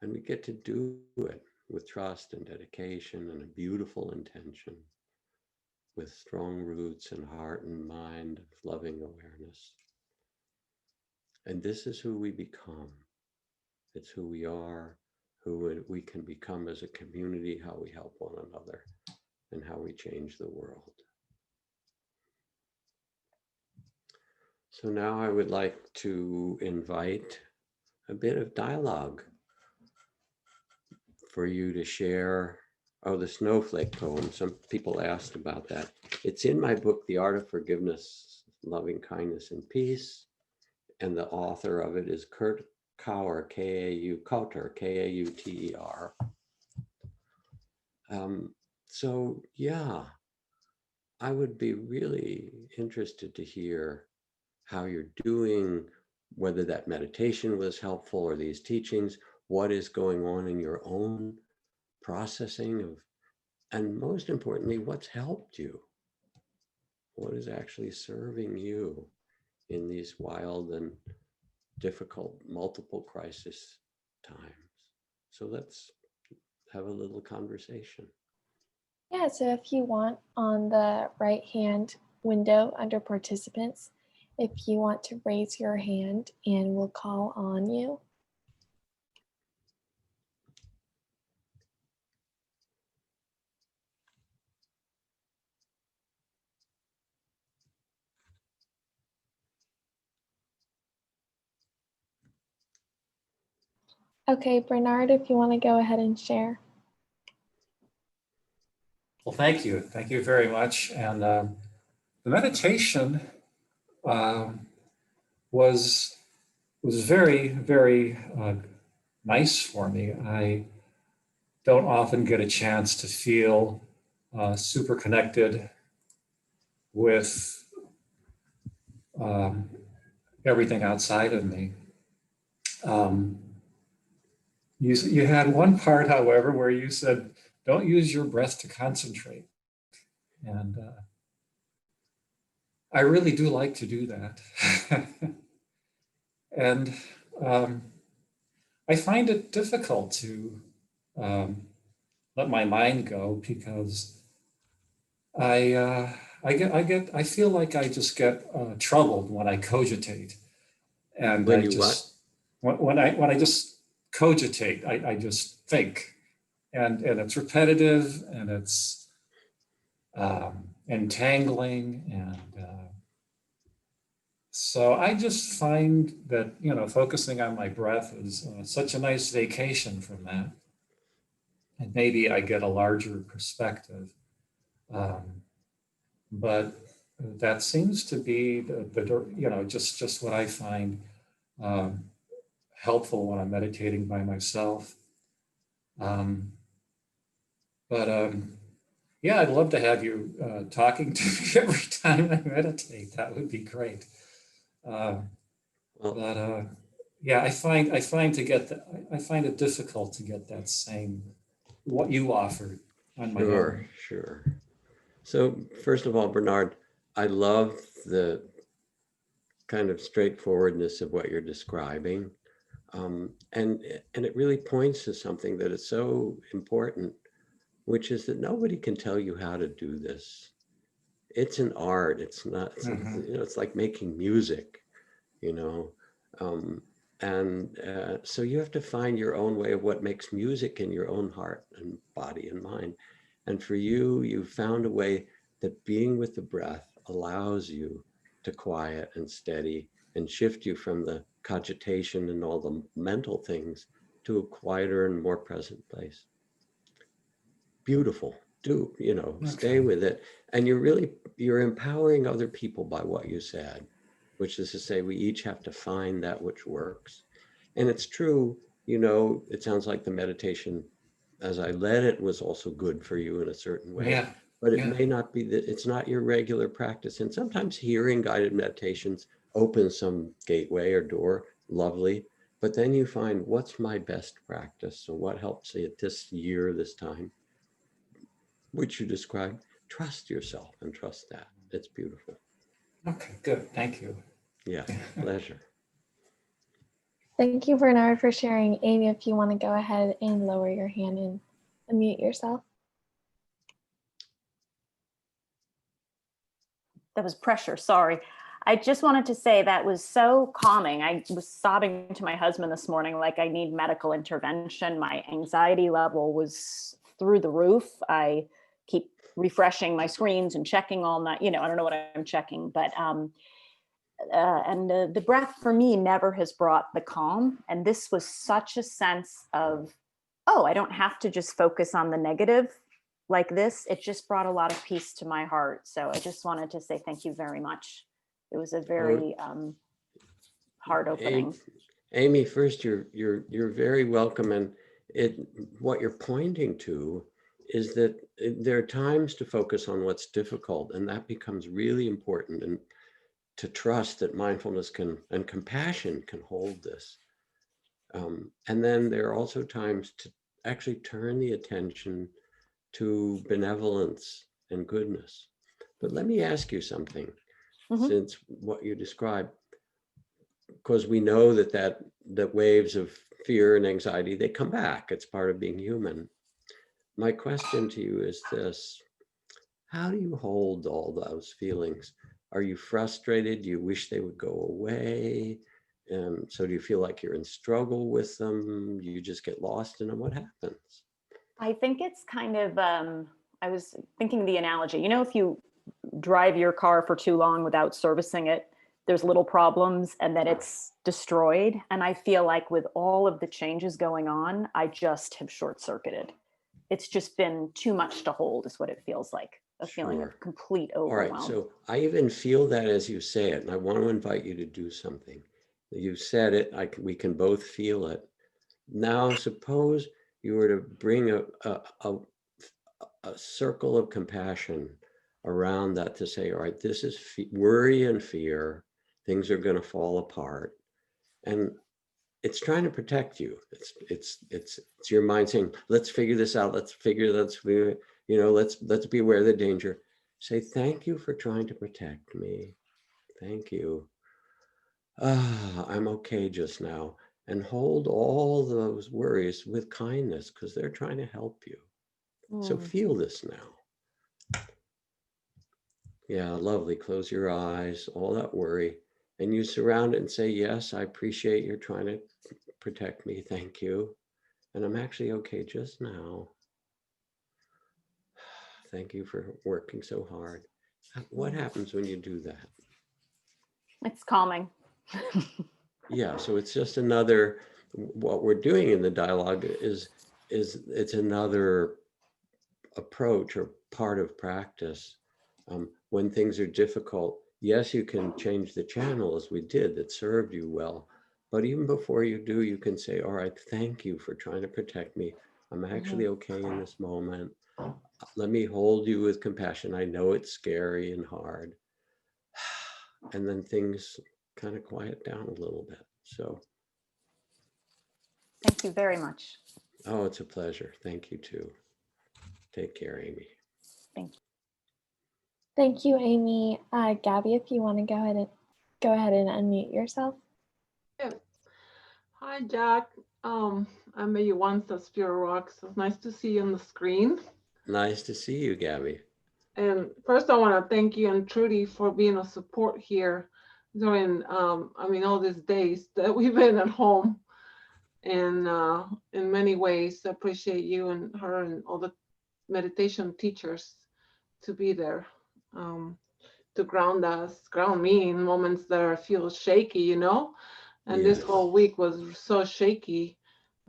B: And we get to do it with trust and dedication and a beautiful intention, with strong roots and heart and mind of loving awareness. And this is who we become. It's who we are, who we can become as a community, how we help one another, and how we change the world. So now I would like to invite a bit of dialogue for you to share. Oh, the Snowflake Poem. Some people asked about that. It's in my book, The Art of Forgiveness, Loving Kindness and Peace. And the author of it is Kurt Kauter, Kauter, K-A-U-T-E-R. So yeah, I would be really interested to hear how you're doing, whether that meditation was helpful or these teachings, what is going on in your own processing of, and most importantly, what's helped you? What is actually serving you in these wild and difficult multiple crisis times? So let's have a little conversation.
C: Yeah, so if you want, on the right hand window under participants, if you want to raise your hand and we'll call on you. Okay, Bernard, if you want to go ahead and share.
D: Well, thank you. Thank you very much. And the meditation was very, very nice for me. I don't often get a chance to feel super connected with everything outside of me. You had one part, however, where you said, don't use your breath to concentrate. And I really do like to do that. And I find it difficult to let my mind go because I feel like I just get troubled when I cogitate. And
B: When
D: I
B: you what?
D: just, when I just cogitate, I just think. And it's repetitive and it's entangling. And so I just find that, focusing on my breath is such a nice vacation from that. And maybe I get a larger perspective. But that seems to be just what I find helpful when I'm meditating by myself. Yeah, I'd love to have you talking to me every time I meditate. That would be great. Yeah, I find it difficult to get that same what you offered on my own.
B: Sure. So first of all, Bernard, I love the kind of straightforwardness of what you're describing. And it really points to something that is so important, which is that nobody can tell you how to do this. It's an art. It's not, it's like making music, so you have to find your own way of what makes music in your own heart and body and mind. And for you, you found a way that being with the breath allows you to quiet and steady and shift you from the cogitation and all the mental things to a quieter and more present place. Beautiful. Stay with it. And you're empowering other people by what you said, which is to say we each have to find that which works. And it's true, it sounds like the meditation as I led it was also good for you in a certain way.
D: Yeah.
B: But it may not be that it's not your regular practice. And sometimes hearing guided meditations opens some gateway or door, lovely. But then you find what's my best practice? So what helps me at this year, this time, which you described, trust yourself and trust that. It's beautiful.
D: Okay, good. Thank you.
B: Yeah, pleasure.
C: Thank you, Bernard, for sharing. Amy, if you want to go ahead and lower your hand and unmute yourself.
E: That was pressure, sorry. I just wanted to say that was so calming. I was sobbing to my husband this morning like I need medical intervention. My anxiety level was through the roof. I keep refreshing my screens and checking all night. I don't know what I'm checking, but the breath for me never has brought the calm. And this was such a sense of, oh, I don't have to just focus on the negative like this. It just brought a lot of peace to my heart. So I just wanted to say thank you very much. It was a very heart opening.
B: Amy, first, you're very welcome. And what you're pointing to is that there are times to focus on what's difficult, and that becomes really important. And to trust that mindfulness and compassion can hold this. And then there are also times to actually turn the attention to benevolence and goodness. But let me ask you something, since what you described, because we know that waves of fear and anxiety, they come back. It's part of being human. My question to you is this: how do you hold all those feelings? Are you frustrated? Do you wish they would go away? So do you feel like you're in struggle with them? You just get lost in them? What happens?
E: I think it's kind of, I was thinking the analogy, if you drive your car for too long without servicing it, there's little problems and then it's destroyed. And I feel like with all of the changes going on, I just have short circuited. It's just been too much to hold is what it feels like. A feeling of complete overwhelm.
B: All right, so I even feel that as you say it, and I want to invite you to do something. You said it, we can both feel it. Now suppose you were to bring a circle of compassion around that to say, all right, this is worry and fear. Things are going to fall apart. And it's trying to protect you. It's your mind saying, let's figure this out. Let's be aware of the danger. Say, thank you for trying to protect me. Thank you. I'm okay just now. And hold all those worries with kindness because they're trying to help you. So feel this now. Yeah, lovely. Close your eyes, all that worry. And you surround it and say, yes, I appreciate you're trying to protect me. Thank you. And I'm actually okay just now. Thank you for working so hard. What happens when you do that?
E: It's calming.
B: Yeah, so it's just another, what we're doing in the dialogue is it's another approach or part of practice. When things are difficult, yes, you can change the channel as we did that served you well. But even before you do, you can say, all right, thank you for trying to protect me. I'm actually okay in this moment. Let me hold you with compassion. I know it's scary and hard. And then things kind of quiet down a little bit. So.
E: Thank you very much.
B: Oh, it's a pleasure. Thank you too. Take care, Amy.
E: Thank you.
C: Thank you, Amy. Gabby, if you want to go ahead and unmute yourself.
F: Yeah. Hi, Jack. I met you once at Spirit Rocks. So it's nice to see you on the screen.
B: Nice to see you, Gabby.
F: And first, I want to thank you and Trudy for being a support here during, all these days that we've been at home. And in many ways, I appreciate you and her and all the meditation teachers to be there, to ground me in moments that I feel shaky, And
B: Yes.
F: this whole week was so shaky,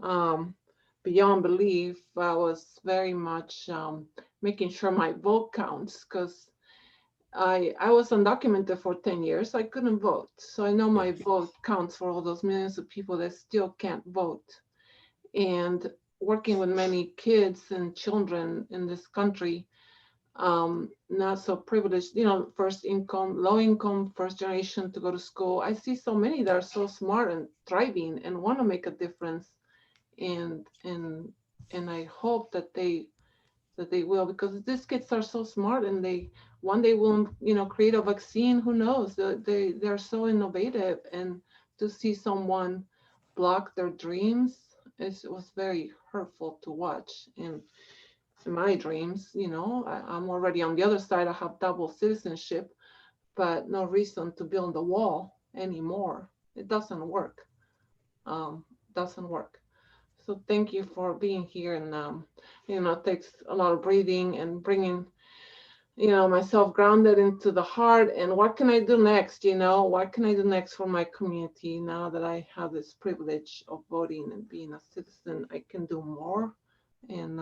F: beyond belief. I was very much making sure my vote counts because I was undocumented for 10 years. I couldn't vote. So I know my vote counts for all those millions of people that still can't vote. And working with many kids and children in this country, not so privileged, first income, low income, first generation to go to school. I see so many that are so smart and thriving and want to make a difference. And I hope that they will, because these kids are so smart and they one day will, create a vaccine. Who knows? They're so innovative, and to see someone block their dreams, it was very hurtful to watch. And my dreams, I'm already on the other side. I have double citizenship, but no reason to build a wall anymore. It doesn't work. Doesn't work. So thank you for being here. And it takes a lot of breathing and bringing, myself grounded into the heart. And what can I do next? What can I do next for my community now that I have this privilege of voting and being a citizen? I can do more. And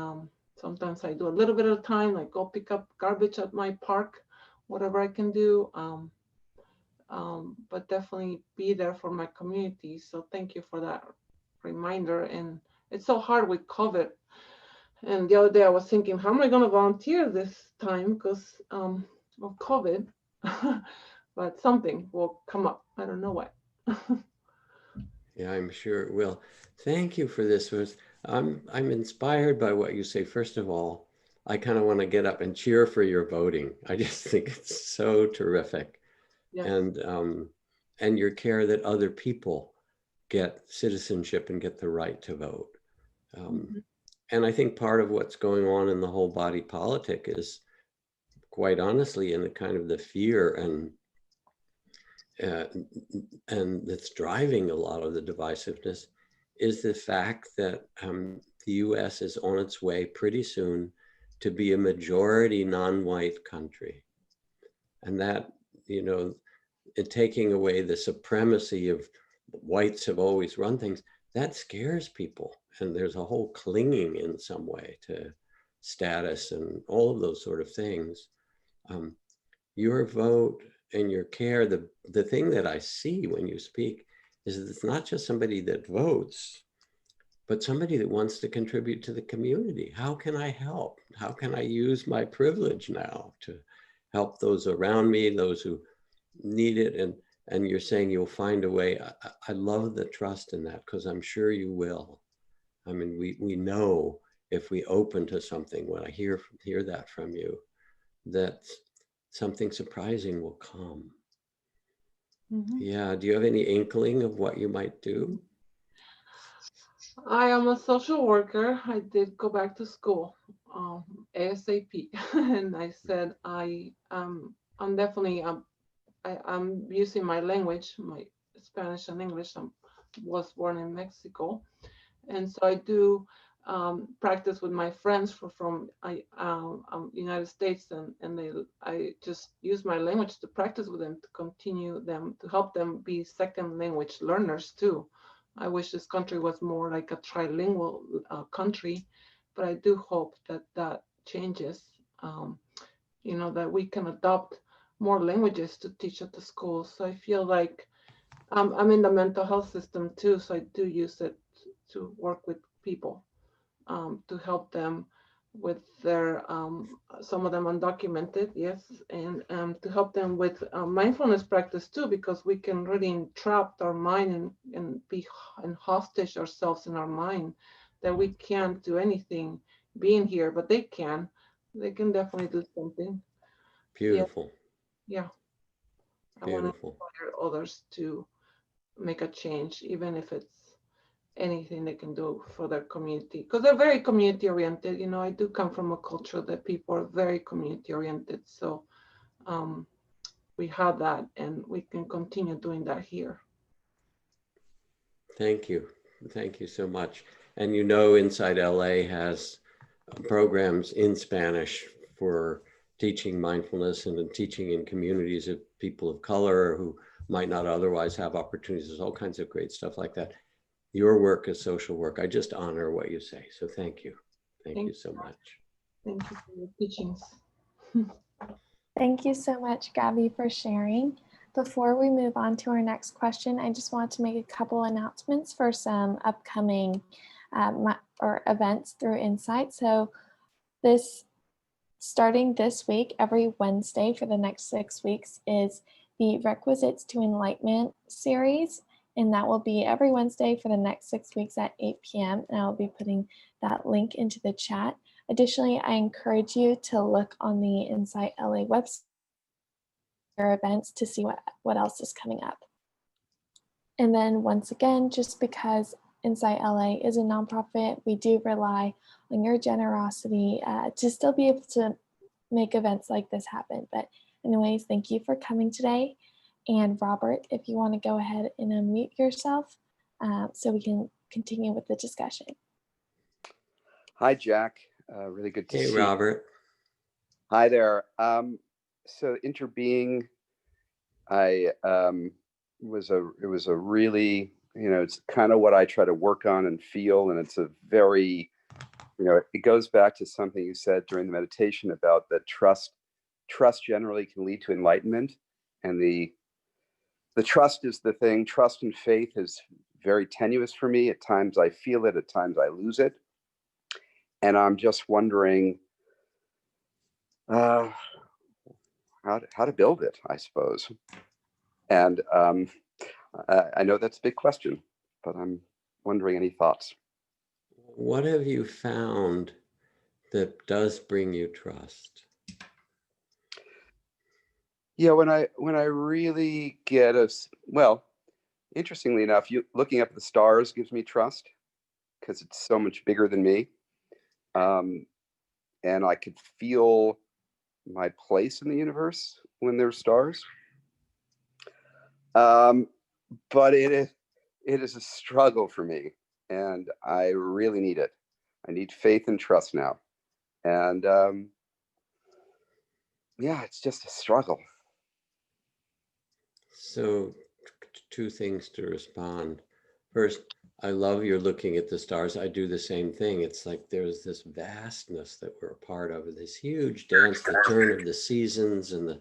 F: sometimes I do a little bit at a time, like go pick up garbage at my park, whatever I can do. But definitely be there for my community. So thank you for that reminder. And it's so hard with COVID. And the other day I was thinking, how am I going to volunteer this time because of COVID? But something will come up. I don't know what.
B: Yeah, I'm sure it will. Thank you for this. I'm inspired by what you say. First of all, I kind of want to get up and cheer for your voting. I just think it's so terrific.
F: Yes.
B: And your care that other people get citizenship and get the right to vote. And I think part of what's going on in the whole body politic is, quite honestly, in the kind of the fear and that's driving a lot of the divisiveness is the fact that the US is on its way pretty soon to be a majority non-white country. And that, taking away the supremacy of whites have always run things, that scares people. And there's a whole clinging in some way to status and all of those sort of things. Your vote and your care, the thing that I see when you speak is that it's not just somebody that votes, but somebody that wants to contribute to the community. How can I help? How can I use my privilege now to help those around me, those who need it? And you're saying you'll find a way. I love the trust in that, because I'm sure you will. I mean, we know if we open to something, when I hear that from you, that something surprising will come.
F: Mhm.
B: Yeah. Do you have any inkling of what you might do?
F: I am a social worker. I did go back to school, ASAP, and I said I'm definitely I'm using my language, my Spanish and English. I was born in Mexico, and so I do practice with my friends from United States, and I just use my language to practice with them, to continue them, to help them be second language learners too. I wish this country was more like a trilingual country, but I do hope that that changes. That we can adopt more languages to teach at the schools. So I feel like I'm in the mental health system too, so I do use it to work with people, to help them with their, some of them undocumented, yes, and to help them with mindfulness practice too, because we can really entrap our mind and be and hostage ourselves in our mind, that we can't do anything being here, but they can. They can definitely do something. Yeah,
B: Beautiful.
F: yeah. I want to
B: Beautiful.
F: inspire others to make a change, even if it's anything they can do for their community, because they're very community oriented. I do come from a culture that people are very community oriented. So we have that, and we can continue doing that here.
B: Thank you. Thank you so much. And InsightLA has programs in Spanish for teaching mindfulness and teaching in communities of people of color who might not otherwise have opportunities. There's all kinds of great stuff like that. Your work is social work. I just honor what you say. So thank you. Thank you so much.
F: Thank you for your teachings.
C: Thank you so much, Gabby, for sharing. Before we move on to our next question, I just want to make a couple announcements for some upcoming events through Insight. So starting this week, every Wednesday for the next 6 weeks is the Requisites to Enlightenment series. And that will be every Wednesday for the next 6 weeks at 8 p.m. And I'll be putting that link into the chat. Additionally, I encourage you to look on the InsightLA website for events to see what else is coming up. And then once again, just because InsightLA is a nonprofit, we do rely on your generosity to still be able to make events like this happen. But anyways, thank you for coming today. And Robert, if you want to go ahead and unmute yourself so we can continue with the discussion.
G: Hi, Jack. Really good to see you.
B: Hey, Robert.
G: Hi there. So interbeing, it was a really, it's kind of what I try to work on and feel. And it's a very, it goes back to something you said during the meditation about that trust generally can lead to enlightenment. And the trust is the thing. Trust and faith is very tenuous for me. At times I feel it, at times I lose it. And I'm just wondering how to build it, I suppose. And I know that's a big question, but I'm wondering, any thoughts?
B: What have you found that does bring you trust?
G: Yeah, when I really get interestingly enough, looking up at the stars gives me trust, because it's so much bigger than me. And I could feel my place in the universe when there's stars. But it is a struggle for me, and I really need it. I need faith and trust now. And yeah, it's just a struggle.
B: So two things to respond. First, I love you're looking at the stars. I do the same thing. It's like there's this vastness that we're a part of, this huge dance, the turn of the seasons and the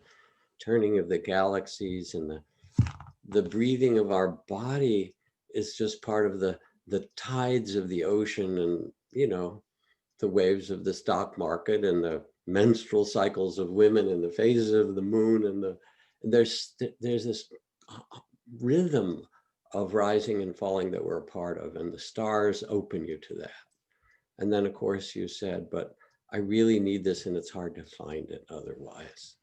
B: turning of the galaxies, and the breathing of our body is just part of the the tides of the ocean and, you know, the waves of the stock market and the menstrual cycles of women and the phases of the moon and there's this rhythm of rising and falling that we're a part of, and the stars open you to that. And then of course you said, but I really need this and it's hard to find it otherwise.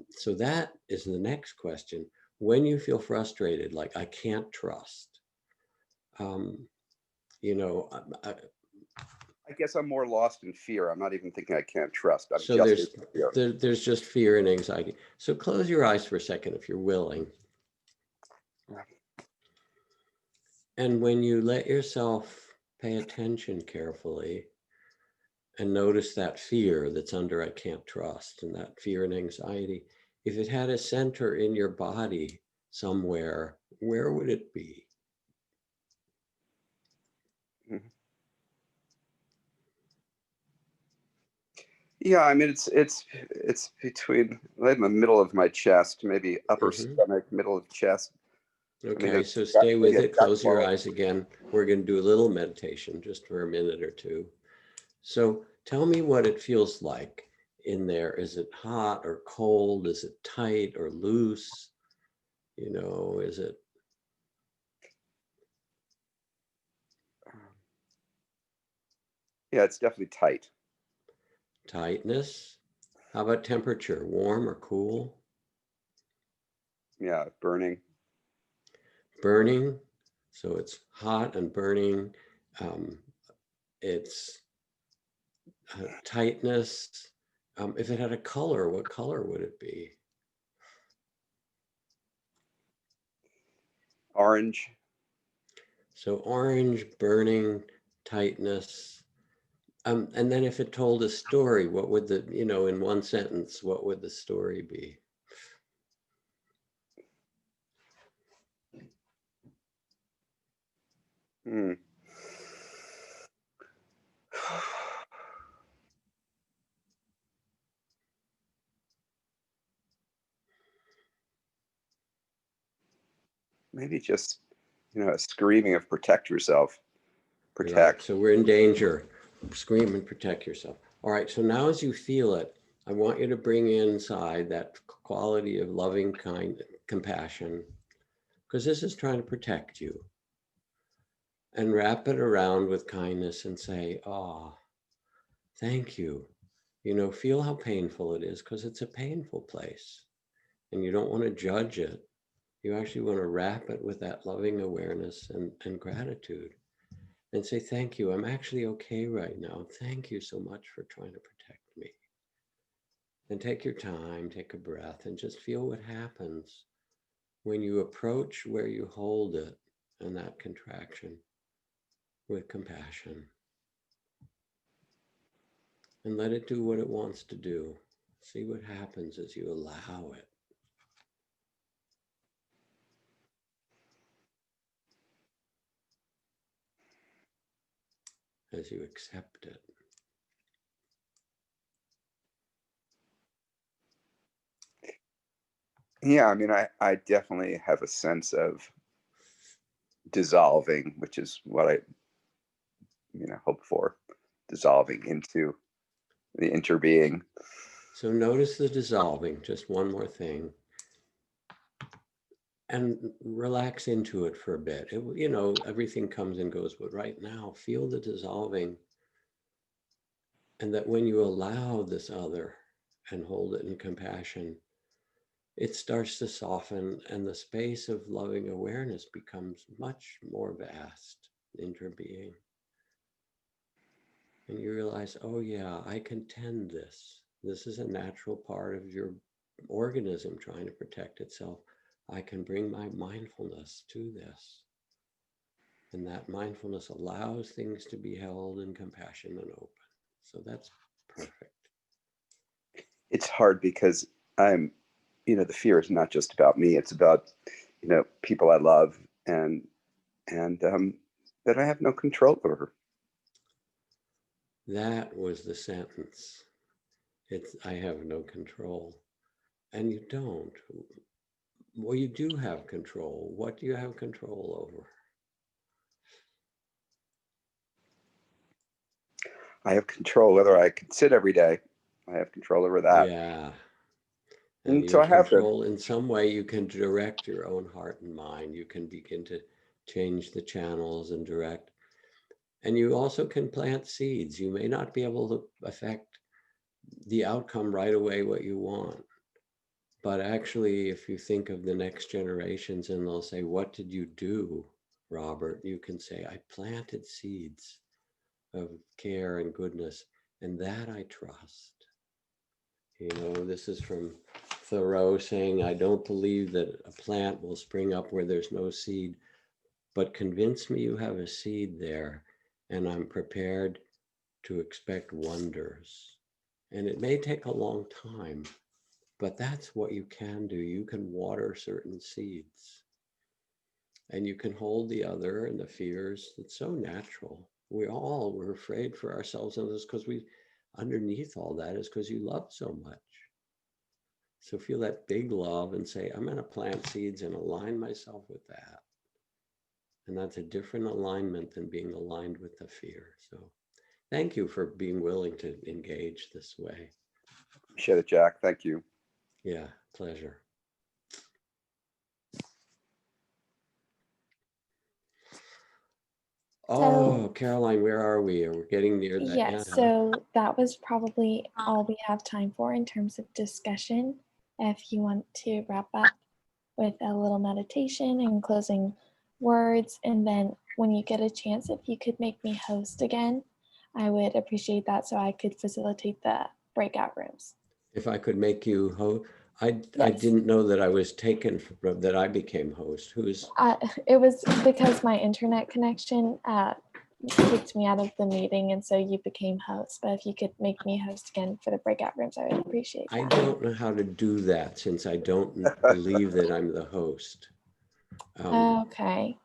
B: So that is the next question. When you feel frustrated, like I can't trust, you know,
G: I guess I'm more lost in fear. I'm not even thinking I can't trust. I'm
B: so
G: just in fear.
B: there's just fear and anxiety. So close your eyes for a second if you're willing. And when you let yourself pay attention carefully and notice that fear that's under I can't trust, and that fear and anxiety, if it had a center in your body somewhere, where would it be?
G: Yeah, I mean, it's between like in the middle of my chest, maybe upper stomach, middle of chest.
B: Okay,
G: I mean,
B: so stay with it. Close your
G: well.
B: eyes again. We're going to do a little meditation just for a minute or two. So tell me what it feels like in there. Is it hot or cold? Is it tight or loose? You know, is it?
G: Yeah, it's definitely tight.
B: Tightness? How about temperature? Warm or cool?
G: Yeah, burning.
B: Burning. So it's hot and burning. It's tightness. If it had a color, what color would it be?
G: Orange.
B: So orange, burning, tightness. And then if it told a story, what would the, you know, in one sentence, what would the story be?
G: Maybe just, a screaming of protect yourself. Protect.
B: Right. So we're in danger. Scream and protect yourself. All right. So now as you feel it, I want you to bring inside that quality of loving compassion, because this is trying to protect you. And wrap it around with kindness and say, oh, thank you. You know, feel how painful it is, because it's a painful place and you don't want to judge it. You actually want to wrap it with that loving awareness and gratitude and say, thank you. I'm actually okay right now. Thank you so much for trying to protect me. And take your time, take a breath, and just feel what happens when you approach where you hold it and that contraction with compassion. And let it do what it wants to do. See what happens as you allow it. As you accept it.
G: Yeah, I mean, I definitely have a sense of dissolving, which is what I, hope for, dissolving into the interbeing.
B: So notice the dissolving, just one more thing. And relax into it for a bit. Everything comes and goes, but right now, feel the dissolving. And that when you allow this other and hold it in compassion, it starts to soften and the space of loving awareness becomes much more vast, interbeing. And you realize, oh yeah, I can tend this. This is a natural part of your organism trying to protect itself. I can bring my mindfulness to this. And that mindfulness allows things to be held in compassion and open. So that's perfect.
G: It's hard because I'm, the fear is not just about me. It's about, people I love and that I have no control over.
B: That was the sentence. I have no control. And you don't. Well, you do have control. What do you have control over?
G: I have control whether I can sit every day. I have control over that.
B: Yeah.
G: And
B: And
G: so
B: you
G: I have to.
B: control, in some way, you can direct your own heart and mind. You can begin to change the channels and direct. And you also can plant seeds. You may not be able to affect the outcome right away, what you want. But actually, if you think of the next generations and they'll say, what did you do, Robert? You can say, I planted seeds of care and goodness, and that I trust. You know, this is from Thoreau saying, I don't believe that a plant will spring up where there's no seed, but convince me you have a seed there, and I'm prepared to expect wonders. And it may take a long time, but that's what you can do. You can water certain seeds, and you can hold the other and the fears. It's so natural. We're afraid for ourselves, and it's because underneath all that is because you love so much. So feel that big love and say, I'm going to plant seeds and align myself with that. And that's a different alignment than being aligned with the fear. So thank you for being willing to engage this way.
G: Appreciate it, Jack. Thank you.
B: Yeah, pleasure. Oh, Caroline, where are we? We're getting near the
C: Yeah,
B: end.
C: so that was probably all we have time for in terms of discussion. If you want to wrap up with a little meditation and closing words, and then when you get a chance, if you could make me host again, I would appreciate that so I could facilitate the breakout rooms.
B: If I could make you host, I
C: Yes.
B: didn't know that I was taken from, that I became host.
C: It was because my internet connection kicked me out of the meeting, and so you became host. But if you could make me host again for the breakout rooms, I would appreciate that.
B: I don't know how to do that since I don't believe that I'm the host.
C: Okay.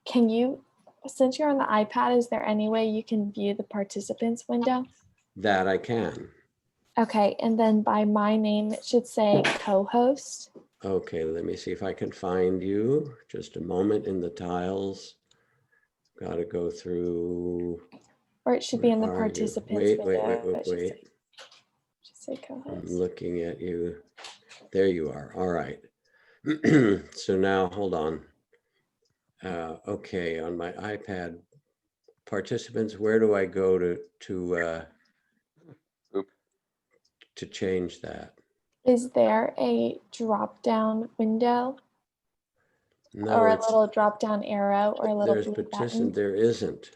C: Can you, since you're on the iPad, is there any way you can view the participants window?
B: That I can.
C: Okay, and then by my name, it should say co-host.
B: Okay, let me see if I can find you. Just a moment in the tiles. Got to go through.
C: Or it should be in the
B: Where are you?
C: participants window.
B: Wait.
C: Should say
B: I'm
C: co-host.
B: looking at you. There you are. All right. So now, hold on. Okay, on my iPad, participants, where do I go to change that?
C: Is there a drop-down window?
B: No,
C: or a little drop-down arrow or a little
B: there's
C: blue
B: participant.
C: button?
B: There isn't.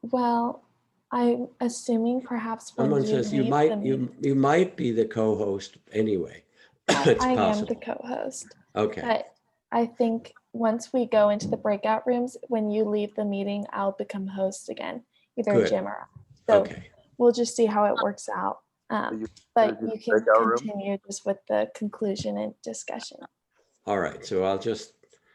C: Well, I'm assuming perhaps when
B: Someone says you might be the co-host anyway. It's
C: I am
B: possible.
C: the co-host.
B: Okay.
C: But I think once we go into the breakout rooms, when you leave the meeting, I'll become host again, either
B: Good.
C: Jim or I. So
B: Okay.
C: we'll just see how it works out. But you can continue just with the conclusion and discussion.
B: All right. So I'll just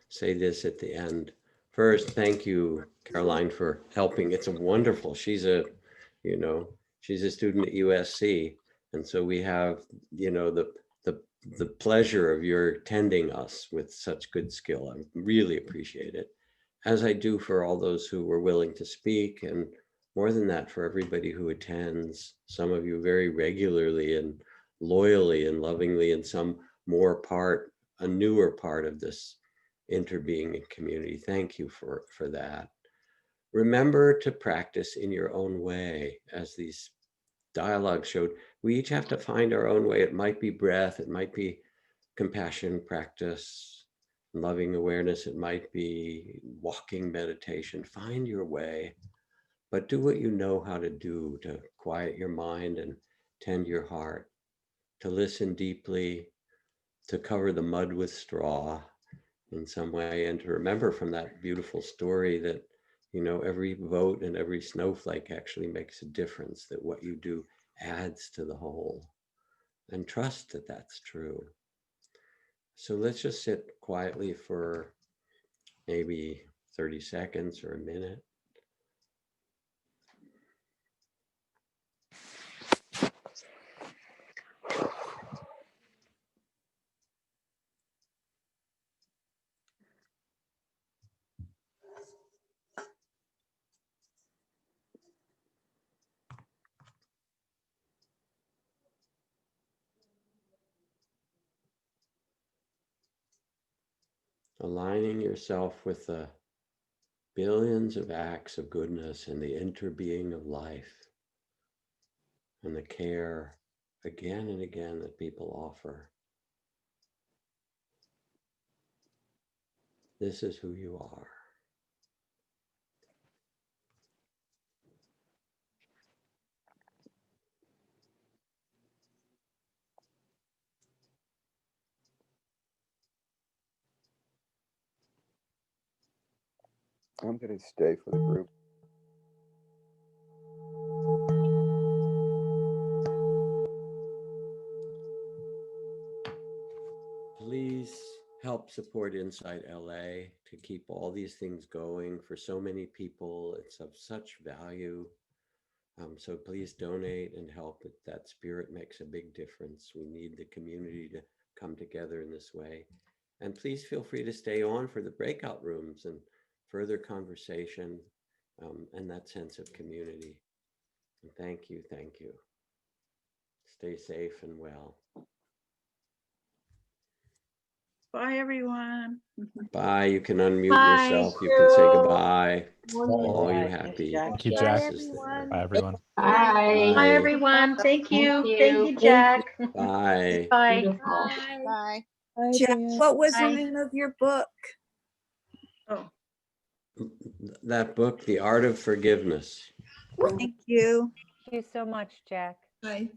B: say this at the end. First, thank you, Caroline, for helping. It's a wonderful. She's a student at USC, and so we have, the pleasure of your tending us with such good skill. I really appreciate it, as I do for all those who were willing to speak, and more than that, for everybody who attends. Some of you very regularly and loyally and lovingly, and some a newer part of this interbeing community. Thank you for that. Remember to practice in your own way, as these dialogues showed. We each have to find our own way. It might be breath, it might be compassion practice, loving awareness, it might be walking meditation. Find your way, but do what you know how to do to quiet your mind and tend your heart, to listen deeply, to cover the mud with straw in some way, and to remember from that beautiful story that, every vote and every snowflake actually makes a difference, that what you do adds to the whole, and trust that that's true. So let's just sit quietly for maybe 30 seconds or a minute. aligning yourself with the billions of acts of goodness and the interbeing of life and the care again and again that people offer. This is who you are.
G: I'm going to stay for the group.
B: Please help support InsightLA to keep all these things going for so many people. It's of such value. So please donate and help. That spirit makes a big difference. We need the community to come together in this way. And please feel free to stay on for the breakout rooms and further conversation and that sense of community. And thank you, thank you. Stay safe and well.
H: Bye, everyone.
B: Bye. You can unmute
E: Bye.
B: yourself. You can say goodbye. All you
F: Bye.
B: happy.
I: Thank you,
B: Jess
I: Jack.
B: is there.
I: Bye, everyone.
F: Bye.
A: Bye, everyone. Thank you. Thank you, Jack.
B: Bye.
A: Bye.
F: Beautiful.
H: Bye.
J: Jack, what was
A: Bye.
J: the name of your book?
H: Oh,
B: That book, The Art of Forgiveness.
J: Thank you.
K: Thank you so much, Jack.
J: Bye.